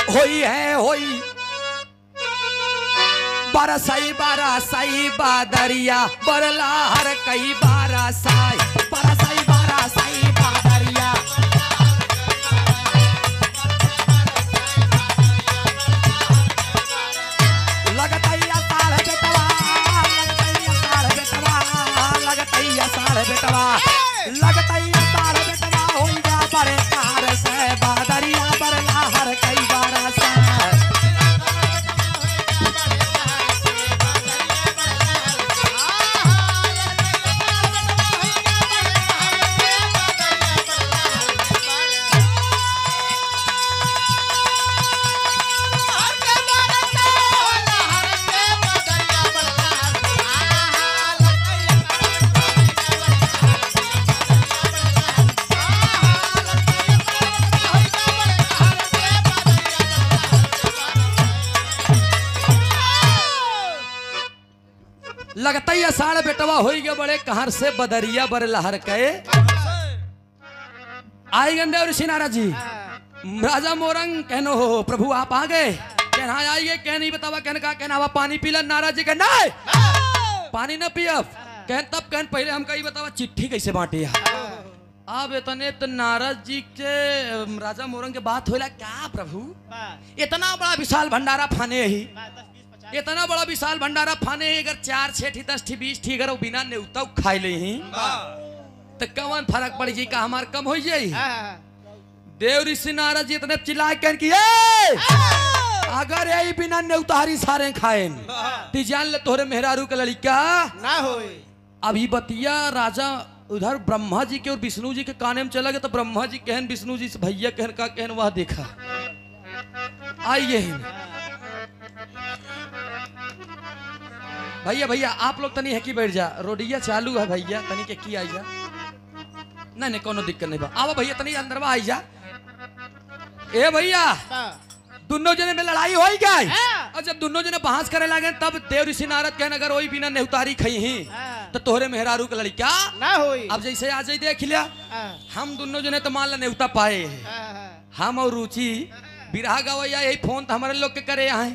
होई है होई बरसाई बरसाई बादरिया बरला हर कई बरसाई बरसाई बरसाई बादरिया लगतैया साल बेटवा लगतैया साल बेटवा लगतैया साल बेटवा लगतैया साल बेटवा होइगा बड़े कार से बादरिया बरला हर कई बरसाई। लगता ही अषाढ़ बेटवा हो गया बड़े कहर से बदरिया बर लहर के आई गंदे ऋषि नारद जी। राजा मोरंग कहनो हो प्रभु आप आ गए, कहना आइए कह नहीं बतावा कहना पानी पीला। नारद जी कहना पानी न पियब तब कहन पहले हम कही बतावा चिट्ठी कैसे बांटे। अब इतने तो नारद जी के राजा मोरंग के बात होला क्या प्रभु इतना बड़ा विशाल भंडारा फाने ही इतना बड़ा विशाल भंडारा फाने अगर 4 6 ठी 10 ठी 20 ठी अगर बिना नेउता खाई ले ही तो कौन फर्क पड़ जी का हमार कम हो जाई। देव ऋषि नारद जी इतने चिल्लाए कहन कि अगर यही बिना नेउतारी सारे खाए ती जान ले तोहरे मेहरारू के लड़का ना होए। अभी बतिया राजा उधर ब्रह्मा जी के और विष्णु जी के काने में चला गया तो ब्रह्मा जी कहन विष्णु जी से भैया कहन का कहन वह देखा आइए भैया भैया आप लोग तनी है कि बैठ जा रोडिया चालू है भैया तनी के की आई जा नहीं नहीं कोनो दिक्कत नहीं बा आओ भैया तनी अंदर आई जा। ए भैया दोनों जने में लड़ाई हो गई और जब दोनों जने बहस करे लगे तब देव ऋषि नारद कहन अगर वही बिना नेउतारी खई ही तो तोहरे मेहरारू के लड़का ना होई। अब जैसे आ जाई देख लिया हम दोनों जने तो मान ला नेउता पाए हम और रुचि बिरहा गवैया यही फोन तो हमारे लोग के करे यहाँ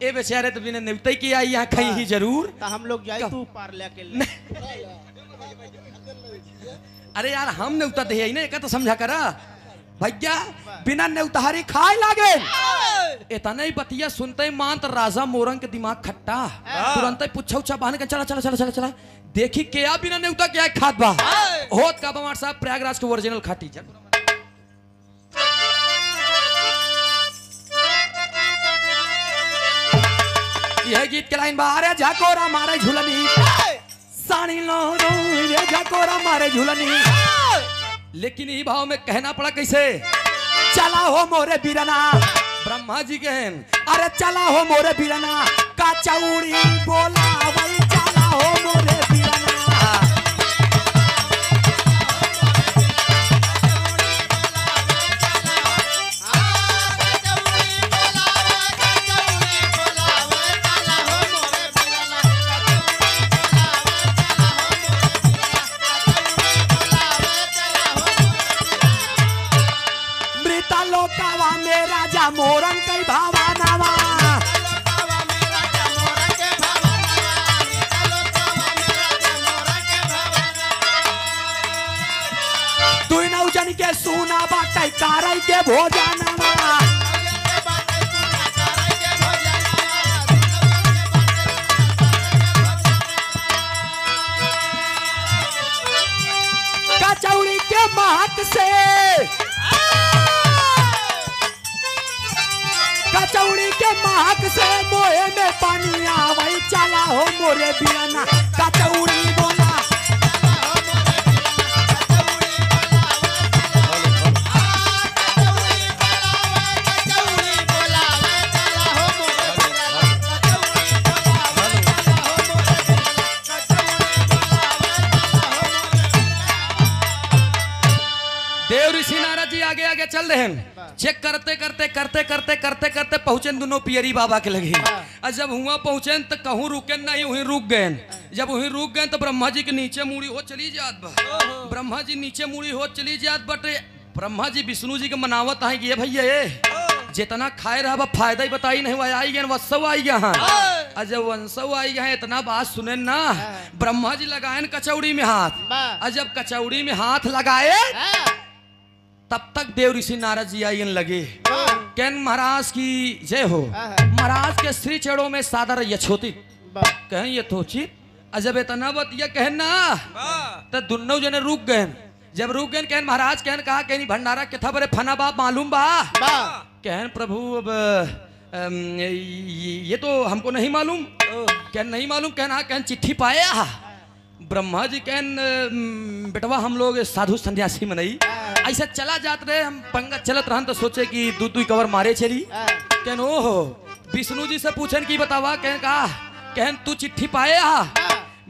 ए बेचारे तो बिना नेउता की आई यहाँ खई ही जरूर तो हम लोग जाए तू पार लेके अरे यार हम नेउता दे ना एक तो समझा करा भैया बिना नेउतारी खाए लागे इतना ही बतिया सुनते ही मान तो राजा मोरंग के दिमाग खट्टा तुरंत ही पूछा उछा बहन के चला चला चला चला चला देखी क्या बिना नेउता क्या खाद बा होत का बमार साहब प्रयागराज के ओरिजिनल खाटी जा। यह गीत के लाइन बारे झकोरा मारे झुलनी सानी लो रे झकोरा मारे झुलनी लेकिन ई भाव में कहना पड़ा कैसे चला हो मोरे बीरना ब्रह्मा जी कहन अरे चला हो मोरे बीरना का चौड़ी बोला वही चला हो मोरे बीरना। राजा मोरंग कई भावानावा तू नौजन के सुना बाटे कारई के भोजनवा कचौड़ी के महक से कचौड़ी के महक से मोहे में पानी आवई चला हो मोरे बियाना कचौड़ी बोला देव ऋषि नारद जी आगे आगे चल रहे हैं चेक करते करते करते करते करते करते पहुंचे दोनों पियरी बाबा के लगे और जब हुआ पहुंचे तो कहूं रुके नहीं वहीं रुक गए जब वहीं रुक गए तो ब्रह्मा जी के नीचे मुड़ी हो चली जात बा ब्रह्मा जी नीचे मुड़ी हो चली जात बट ब्रह्मा जी विष्णु जी के मनावत है कि ये भैया ये जितना खाए रहा फायदा ही बताई नहीं हुआ आई गया वत्सव आई गया हाँ जब वंशव आई गया इतना बात सुने ना ब्रह्मा जी लगाए कचौड़ी में हाथ और जब कचौड़ी में हाथ लगाए तब तक देव ऋषि नारद जी आइन लगे कहन महाराज की जय हो महाराज के श्री चरणों में सादर यछोचित कहें यथोचित अजब इतना बतिया कहन ना तो दोनों जने रुक गए जब रुक गए कहन महाराज कहन कहा कहनी भंडारा के था बरे फना बाप मालूम बा कहन प्रभु अब ये तो हमको नहीं मालूम कहन नहीं मालूम कहना कहन चिट्ठी पाया ब्रह्मा जी कहन बेटवा हम लोग साधु सन्यासी में नहीं ऐसा चला जाते रहे हम पंगत चलत रहन तो सोचे कि दू कवर मारे चली कहन ओहो विष्णु जी से पूछन की बतावा कहन कहा कहन तू चिट्ठी पाए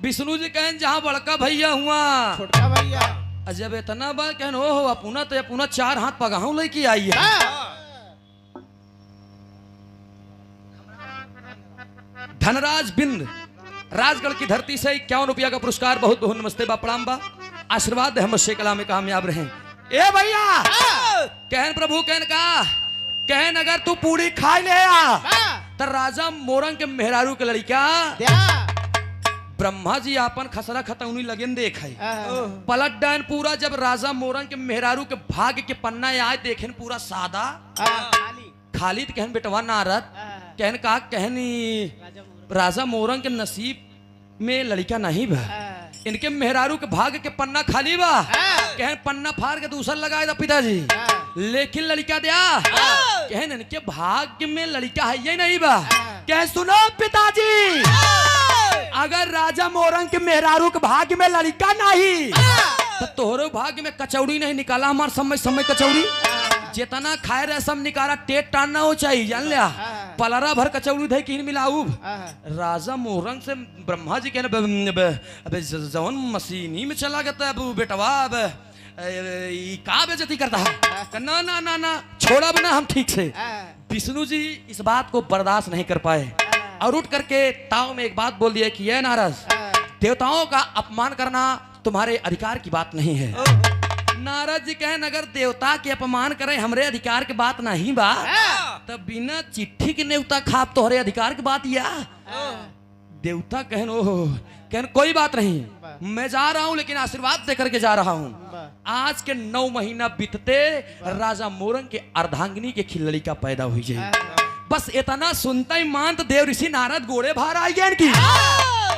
विष्णु जी कहन जहाँ बड़का भैया हुआ छोटका भैया अजब इतना बा कहन ओहो अपुना तो अपुना 4 हाथ पगाऊ लेके आई है धनराज बिंद राजगढ़ की धरती से 51 रुपया का पुरस्कार बहुत बहुत नमस्ते बा प्रणाम बा आशीर्वाद हम कला में कामयाब रहे ए भैया कहन प्रभु कहन का कहन अगर तू पूरी खा ले तो राजा मोरंग के मेहरारू के लड़का ब्रह्मा जी आपन खसरा खतौनी लगन देख पलट डान पूरा जब राजा मोरंग के मेहरारू के भाग्य के पन्ना आए देखेन पूरा सादा खालिद कहन बेटवा नारद कहन का कहनी राजा मोरंग के नसीब में लड़का नहीं बा इनके मेहरारू के भाग्य के पन्ना खाली बा कहन पन्ना फाड़ के दूसरा लगाए था पिताजी लेकिन लड़का दिया कहन इनके भाग्य में लड़का है ये नहीं बा कह सुनो पिताजी अगर राजा मोरंग के मेहरारू के भाग्य में लड़का नहीं तो तोहरे भाग्य में कचौड़ी नहीं निकाला हमारे समय समय कचौड़ी जितना खाए रहे सब निकाला टेट टानना हो चाहिए जान लिया पलरा भर कचौड़ी थे कि मिलाऊ राजा मोरंग से ब्रह्मा जी कहने जवन मशीनी में चला गया अब बेटवा अब का बेइज्जती करता है ना ना ना ना छोड़ा बना हम ठीक से विष्णु जी इस बात को बर्दाश्त नहीं कर पाए और उठ करके ताव में एक बात बोल दिया कि यह नारद देवताओं का अपमान करना तुम्हारे अधिकार की बात नहीं है नारद जी कहें अगर देवता के अपमान करें हमरे अधिकार की बात नहीं बा तब बिना चिट्ठी के नेवता खाप तोहरे अधिकार की बात या देवता कहन ओहो कहन कोई बात नहीं मैं जा रहा हूं लेकिन आशीर्वाद देकर के जा रहा हूं आज के 9 महीना बीतते राजा मोरंग के अर्धांगिनी के खिलड़ी का पैदा हुई जाए बस इतना सुनता ही मान तो देव ऋषि नारद गोड़े भार आई गए की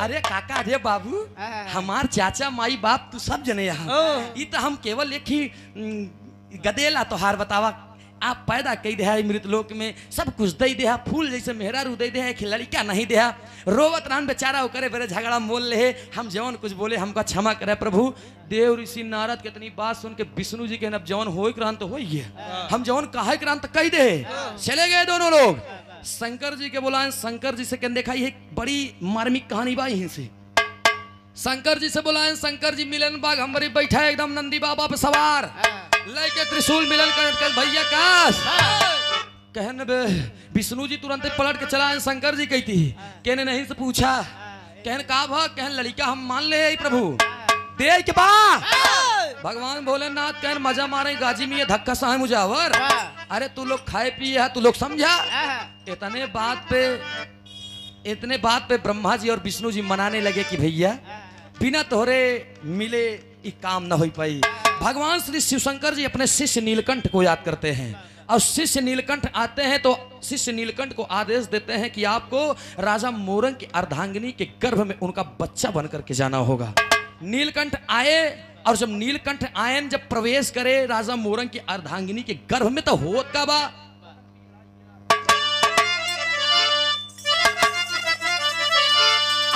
अरे काका अरे बाबू हमार चाचा माई बाप तू सब जने यहाँ ये तो हम केवल एक ही गदेला तोहार बतावा आप पैदा कई दे मृत लोक में सब कुछ दे दे फूल जैसे मेहरा रू दे दे खिलाड़ी क्या नहीं दे रोवत रान बेचारा वो करे बेरे झगड़ा मोल ले हम जवन कुछ बोले हमका क्षमा करे प्रभु देव ऋषि नारद के इतनी बात सुन के विष्णु जी के अब जवन हो क्रांत हो हम जवन कहा क्रांत कही दे चले गए दोनों लोग शंकर जी के बुलाए शंकर जी से देखा ये बड़ी मार्मिक कहानी बा यहीं से शंकर जी से बुलाए शंकर जी मिलन बाग हमारी बैठा एकदम नंदी बाबा पे सवार लेके त्रिशूल मिलन कर भैया काश कहन विष्णु जी तुरंत पलट के चला शंकर जी कहती कहने नहीं से पूछा कहन का भा कहन लड़का हम मान ले प्रभु दे के बा भगवान भोलेनाथ कहन मजा मारे गाजी में ये धक्का सा है मुजावर अरे तू लोग खाए पिए है, तू लोग समझा। इतने बात पे ब्रह्मा जी और विष्णु जी मनाने लगे कि भैया बिना तोहरे मिले ये काम न हो पाई। भगवान श्री शिवशंकर जी अपने शिष्य नीलकंठ को याद करते हैं और शिष्य नीलकंठ आते हैं तो शिष्य नीलकंठ को आदेश देते हैं कि आपको राजा मोरंग की अर्धांगिनी के गर्भ में उनका बच्चा बन करके जाना होगा। नीलकंठ आए और जब नीलकंठ आयन जब प्रवेश करे राजा मोरंग की अर्धांगिनी के गर्भ में तो होत का बा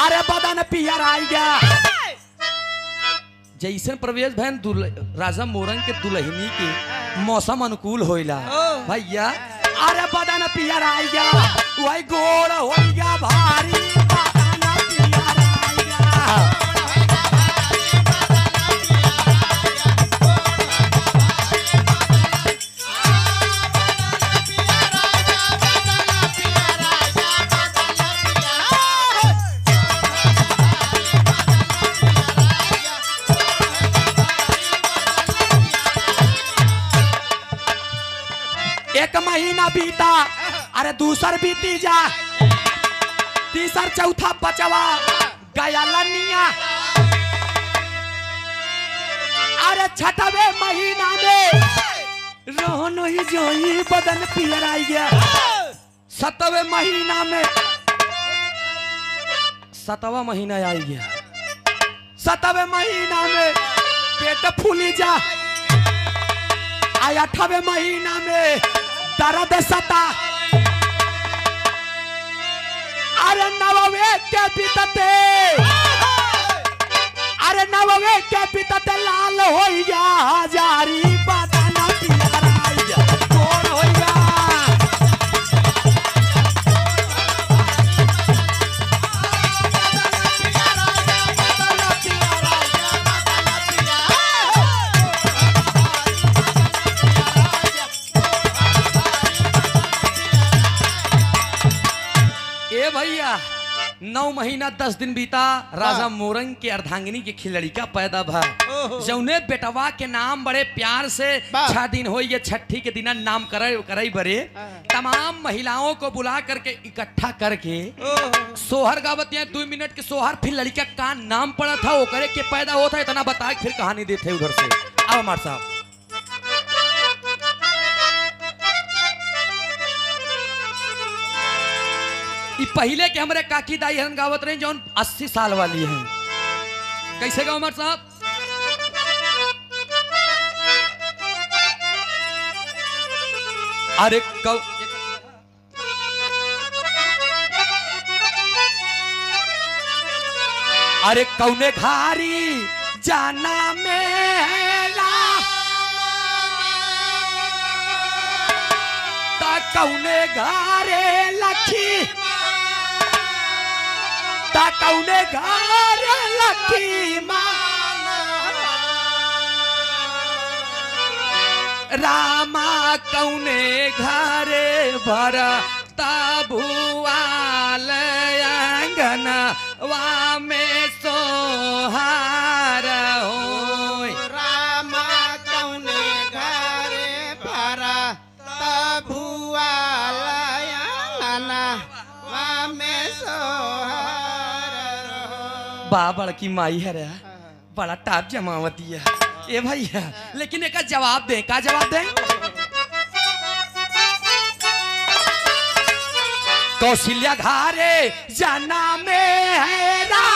अरे बदन पियर आई गया। जैसे प्रवेश भैन राजा मोरंग के दुल्हनी की मौसम अनुकूल होइला भैया। अरे बदन पियर आई गया वही गोड़ हो गया भारी बदन पियर आई गया। एक महीना बीता अरे दूसर बीती जा तीसर चौथा बचवा गया लनिया। अरे छठवे महीना में रोहन ही जोई बदन पियर आई गया। सतवें महीना में सतवा महीना आई गया। सतवें महीना में पेट फूली जा। आया 8वें महीना में दर्द सता। अरे नववे के बीतते अरे नववे के बीतते लाल हो गया हजारी बदन पियर आई गया। कौन हो गया भैया। 9 महीना 10 दिन बीता राजा मोरंग के अर्धांगिनी के खिलड़िका पैदा भा। जौने बेटवा के नाम बड़े प्यार से 6 दिन हो ये छठी के दिना नाम करई बरे तमाम महिलाओं को बुला करके इकट्ठा करके सोहर गावत 2 मिनट के सोहर फिर लड़का का नाम पड़ा था वो करे के पैदा होता है इतना बता फिर कहानी देते उधर से। अब हमारे साहब पहले के हमारे काकी दाई हरन गावत रहे जो 80 साल वाली हैं। कैसे गाँव हमारे साहब अरे अरे कौने घारी जाना मेला ता कौने घारे लखी ता कौने घारे लखी रामा कौने घरे भरा भुआल आंगन वा में सोहार हो रामा कौने घरे भरा भुआल आंगन वा में सोहार बाबड़ की माई है रे बड़ा टाप जमावती है ए भैया। लेकिन एक जवाब दे का जवाब दे कौशल्या घारे जाना मेरा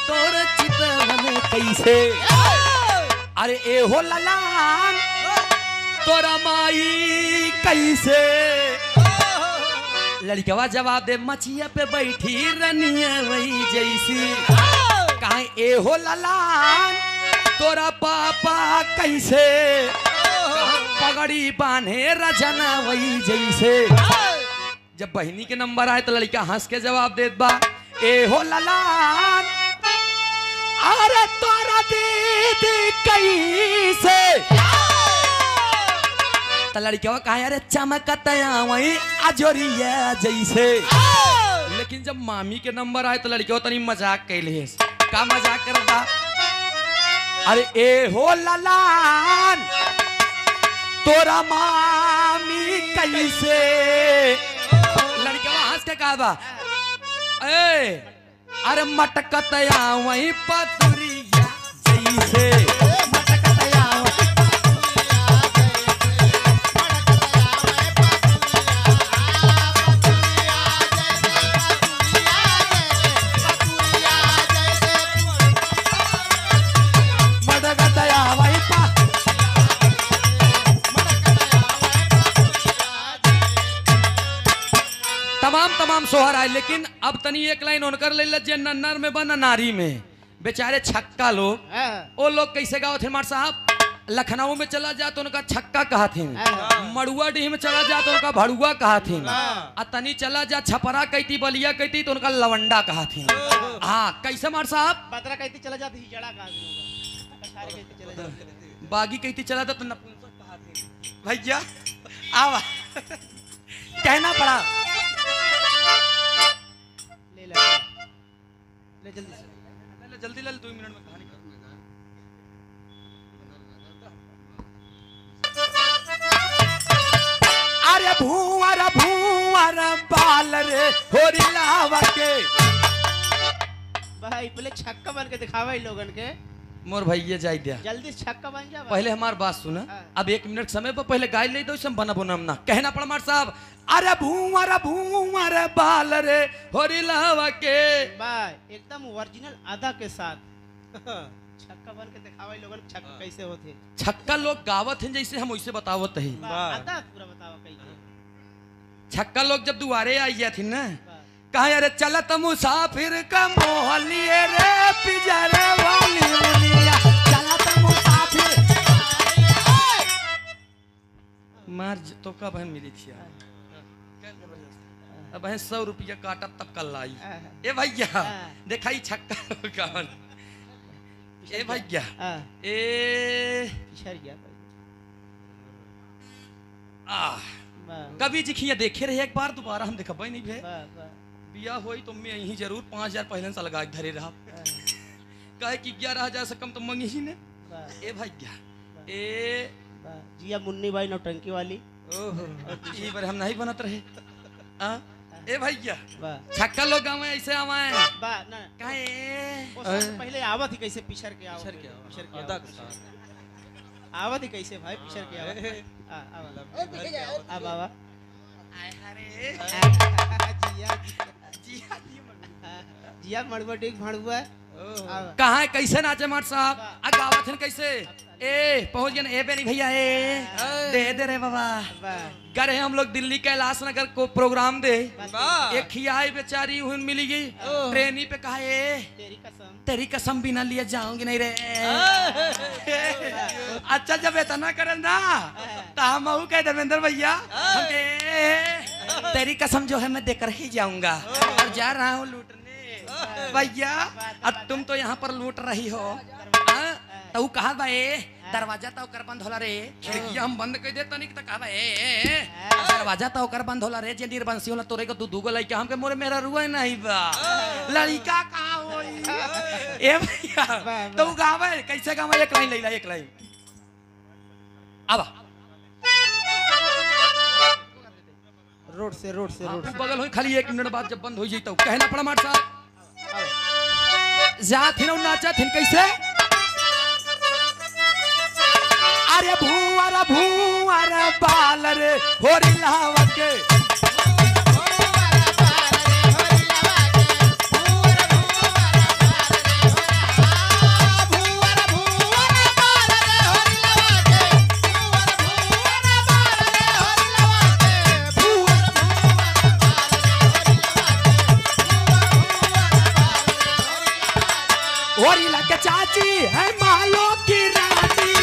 तोर चितवन कैसे अरे ए हो ललान तोरा माई कैसे लड़कवा जवाब दे मचिया पे बैठी रनिया वही जैसी कहा ए हो ललान तोरा पापा कैसे पगड़ी बांधे रजना वही जैसे। जब बहनी के नंबर आए तो लड़का हंस के जवाब देत बा ए हो ललान अरे तोरा दीदी कैसे तो लड़का कहा अरे चमकतया वही अजोरिया जैसे। लेकिन जब मामी के नंबर आए तो लड़का तनी मजाक कैले का मजाक करता। अरे ए हो ललान तोरा मामी कैसे, लड़का हंस के कहा बा ए अरे मटकतया वही पतुरिया जैसे, मटकतया तमाम सोहर आए। लेकिन अब तनी एक लाइन उनकर ले जे नन्नर में बना नारी में बेचारे छक्का लोग, वो लोग कैसे गाओ थे मार साहब। लखनऊ में चला जा तो उनका छक्का कहा थे, मड़ुआ डीह में चला जा तो उनका भड़ुआ कहा थे, तनी चला जा छपरा कहती बलिया कहती तो उनका लवंडा कहा थे। हाँ कैसे मार साहब, पतरा कहती चला जाती हिजड़ा कहा, बागी कहती चला जा तो नपुंसक कहा थे। भैया आवा कहना पड़ा, ले जल्दी से, जल्दी ले 2 मिनट में कहानी कर। अरे भूवर भूवर बाल रे होरी लावा के, भाई पहले छक्का बन के दिखावा इन लोगन के। मोर भैया जाई दिया, जल्दी छक्का बन जा। पहले हमार बात सुना। अब 1 मिनट समय पर पहले गाय ले दो बना बोनम ना कहना पड़ा मार साहब। अरे भूवर भूवर बाल रे होरी लावा के, भाई एकदम ओरिजिनल आधा के साथ छक्का बन के दिखावा इन लोगन छक्का कैसे होते। छक्का लोग गावत हैं जैसे हम वैसे बतावत है। आधा पूरा बतावा कैसे। छक्का लोग जब दुआरे आई थी ना, कहा अरे चलत मुसाफिर का मोहलिए रे पिजरे वाली मुनिया, चलत मुसाफिर मार तो का बहन मिली थी अब 100 रुपया काटा तब कल लाई। ए भैया देखा ही छक्का का, ए भैया ए कभी जिखिया देखे रहे एक बार, दोबारा हम देखा नहीं भे बिया होई तो मैं यही जरूर 5000 पहले से लगा धरे रहा, कहे कि 11000 से कम तो मंगी ही ने। ए भैया ए जिया मुन्नी भाई नौटंकी वाली, ओहो ये बार हम नहीं बनत रहे। ए भैया छक्का लोग गाँव ऐसे आवाए काहे पहले आवत ही कैसे पिछड़ के आवत ही कैसे भाई पिछड़ के आवत बाबा जिया मड़ुआ डिग भड़ुआ कहाँ है कैसे नाचे मार साहब, गावत हैं कैसे। ए पहुंच गए ए बेनी भैया ए दे रे बाबा, गए हम लोग दिल्ली कैलाश नगर को प्रोग्राम दे, एक खियाई बेचारी हुन मिली गई ट्रेनी पे, कहा तेरी कसम भी ना लिए जाऊंगी नहीं रे। अच्छा जब इतना करे ना तो हम कह देवेंद्र भैया तेरी कसम जो है मैं देकर ही जाऊंगा, और जा रहा हूँ लूटने भैया, अब तुम तो यहाँ पर लूट रही हो। तो कहा भाई दरवाजा तो कर बंद होला रे, खिड़कियां हम बंद कर देता नहीं तो कहा दरवाजा तो कर बंद होला रे, जे निर्बंसी होला तोरे को दूगो लइका हमके मोरे मेरा रुआ नहीं बा, लड़का कहाँ होई। ए भैया तो गावे कैसे गावे, एक लाइन लेला, एक लाइन अब रोड से बगल हो, खाली 1 मिनट बाद जब बंद हो जाई तो कहना पड़ा मार साहब जा थिन नाचा थिन कैसे। अरे भूवर भूवर बाल रे होरी लावा के, होरी ला के चाची है मालो की रानी,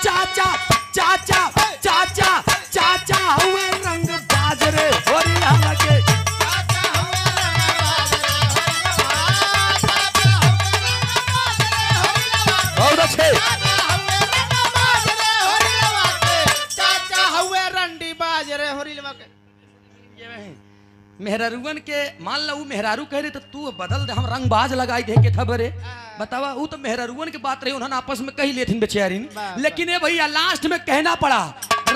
चाचा चाचा चाचा चाचा हुए रंग बाजरे होरी लावा के, बहुत अच्छे चाचा हुए रंडी बाजरे होरी लावा के। कहे मेहरारूवन के मान लो मेहरारू कह रहे तो तू बदल दे हम रंगबाज लगाई दे के थबरे बतावा वो तो मेहरारूवन की बात रही उन्होंने आपस में कही लेथिन बेचारी लेकिन ये भैया लास्ट में कहना पड़ा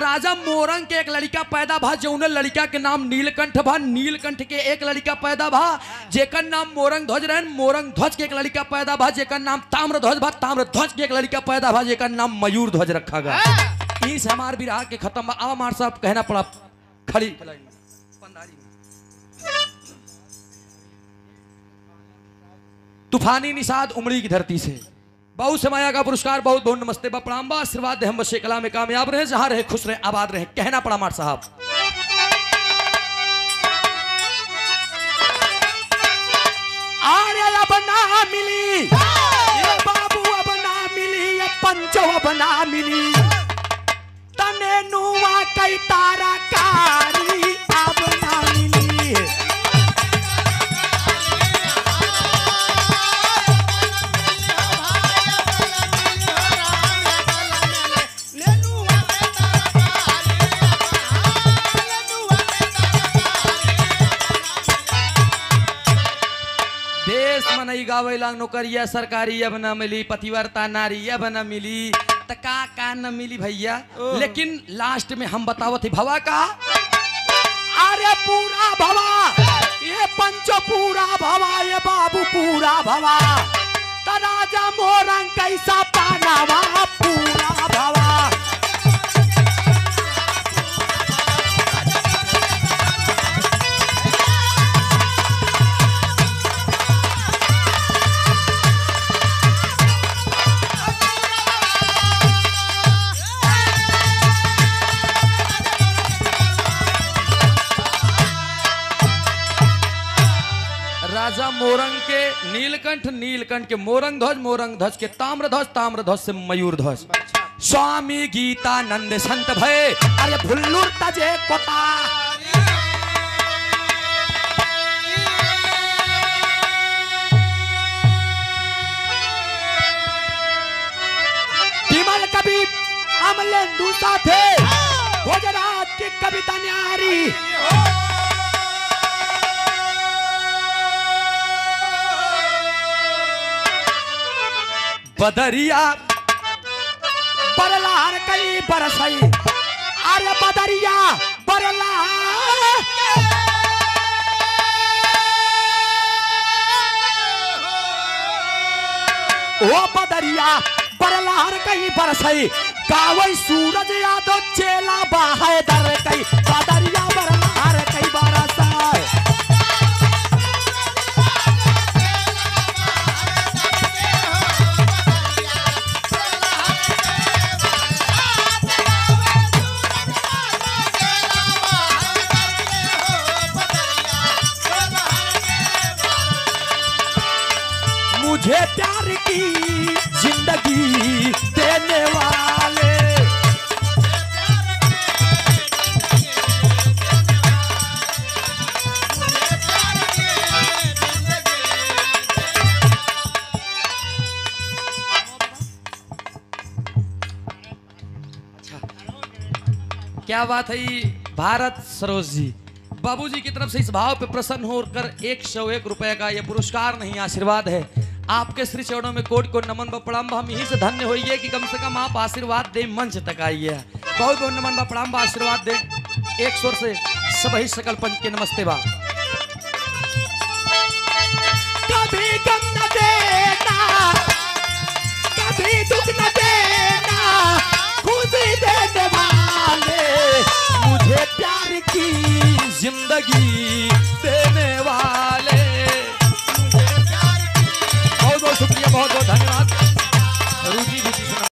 राजा मोरंग के एक लड़का पैदा भा जौन लड़का के नाम नीलकंठ भा नीलकंठ के एक लड़का पैदा भा जेकर नाम मोरंग ध्वज रहन मोरंग ध्वज के एक लड़का पैदा भा जेकर नाम ताम्र ध्वज भा ताम्र ध्वज के एक लड़का पैदा भा जेकर नाम मयूर ध्वज रखा गया इस हमार विराह के खत्म बा अब हमार साहब कहना पड़ा खड़ी तूफानी निषाद उमड़ी की धरती से बहुत समाया का पुरस्कार बहुत बहुत नमस्ते बा प्रणाम बा आशीर्वाद दे हम बस कला में कामयाब रहे जहां रहे खुश रहे आबाद रहे कहना पड़ा मार साहब आरे अब ना मिली ये बाबू अब ना मिली ये पंचो अब ना मिली तने नुआ कई तारा कारी अब ना मिली नहीं गावे लांग नौकरिया सरकारी अब न मिली पतिवर्ता नारी अब न मिली त का न मिली भैया लेकिन लास्ट में हम बताओ थे भवा का अरे पूरा भवा ये पंचो पूरा भवा ये बाबू पूरा भवा त राजा मोरंग कैसा पानावा पूरा भवा राजा मोरंग के नीलकंठ नीलकंठ के मोरंग ध्वज के ताम्र ध्वज से मयूर ध्वज स्वामी गीतानंद संत भय अरे भुल्लुर तजे कोता विमल कवि अमलेंदु साथे गुजरात की कविता न्यारी बदरिया बरलार कई बरसई अरे बदरिया बरलार ओ बदरिया बरलार कई बरसई कावई सूरज यादव चेला बाहे दर कई बदरिया बरलार कई बरसई मुझे प्यार की जिंदगी देने वाले क्या बात है भारत सरोज जी बाबूजी की तरफ से इस भाव पे प्रसन्न होकर 101 रुपए का यह पुरस्कार नहीं आशीर्वाद है आपके श्री चरणों में कोट को नमन व प्रणाम हम यहीं से धन्य होइए कि कम से कम आप आशीर्वाद दे मंच तक आइए बहुत बहुत नमन व प्रणाम आशीर्वाद दे एक स्वर से सभी सकल पंच के नमस्ते बा कभी गम न देना कभी दुख न देना खुशी देने वाले मुझे प्यार की जिंदगी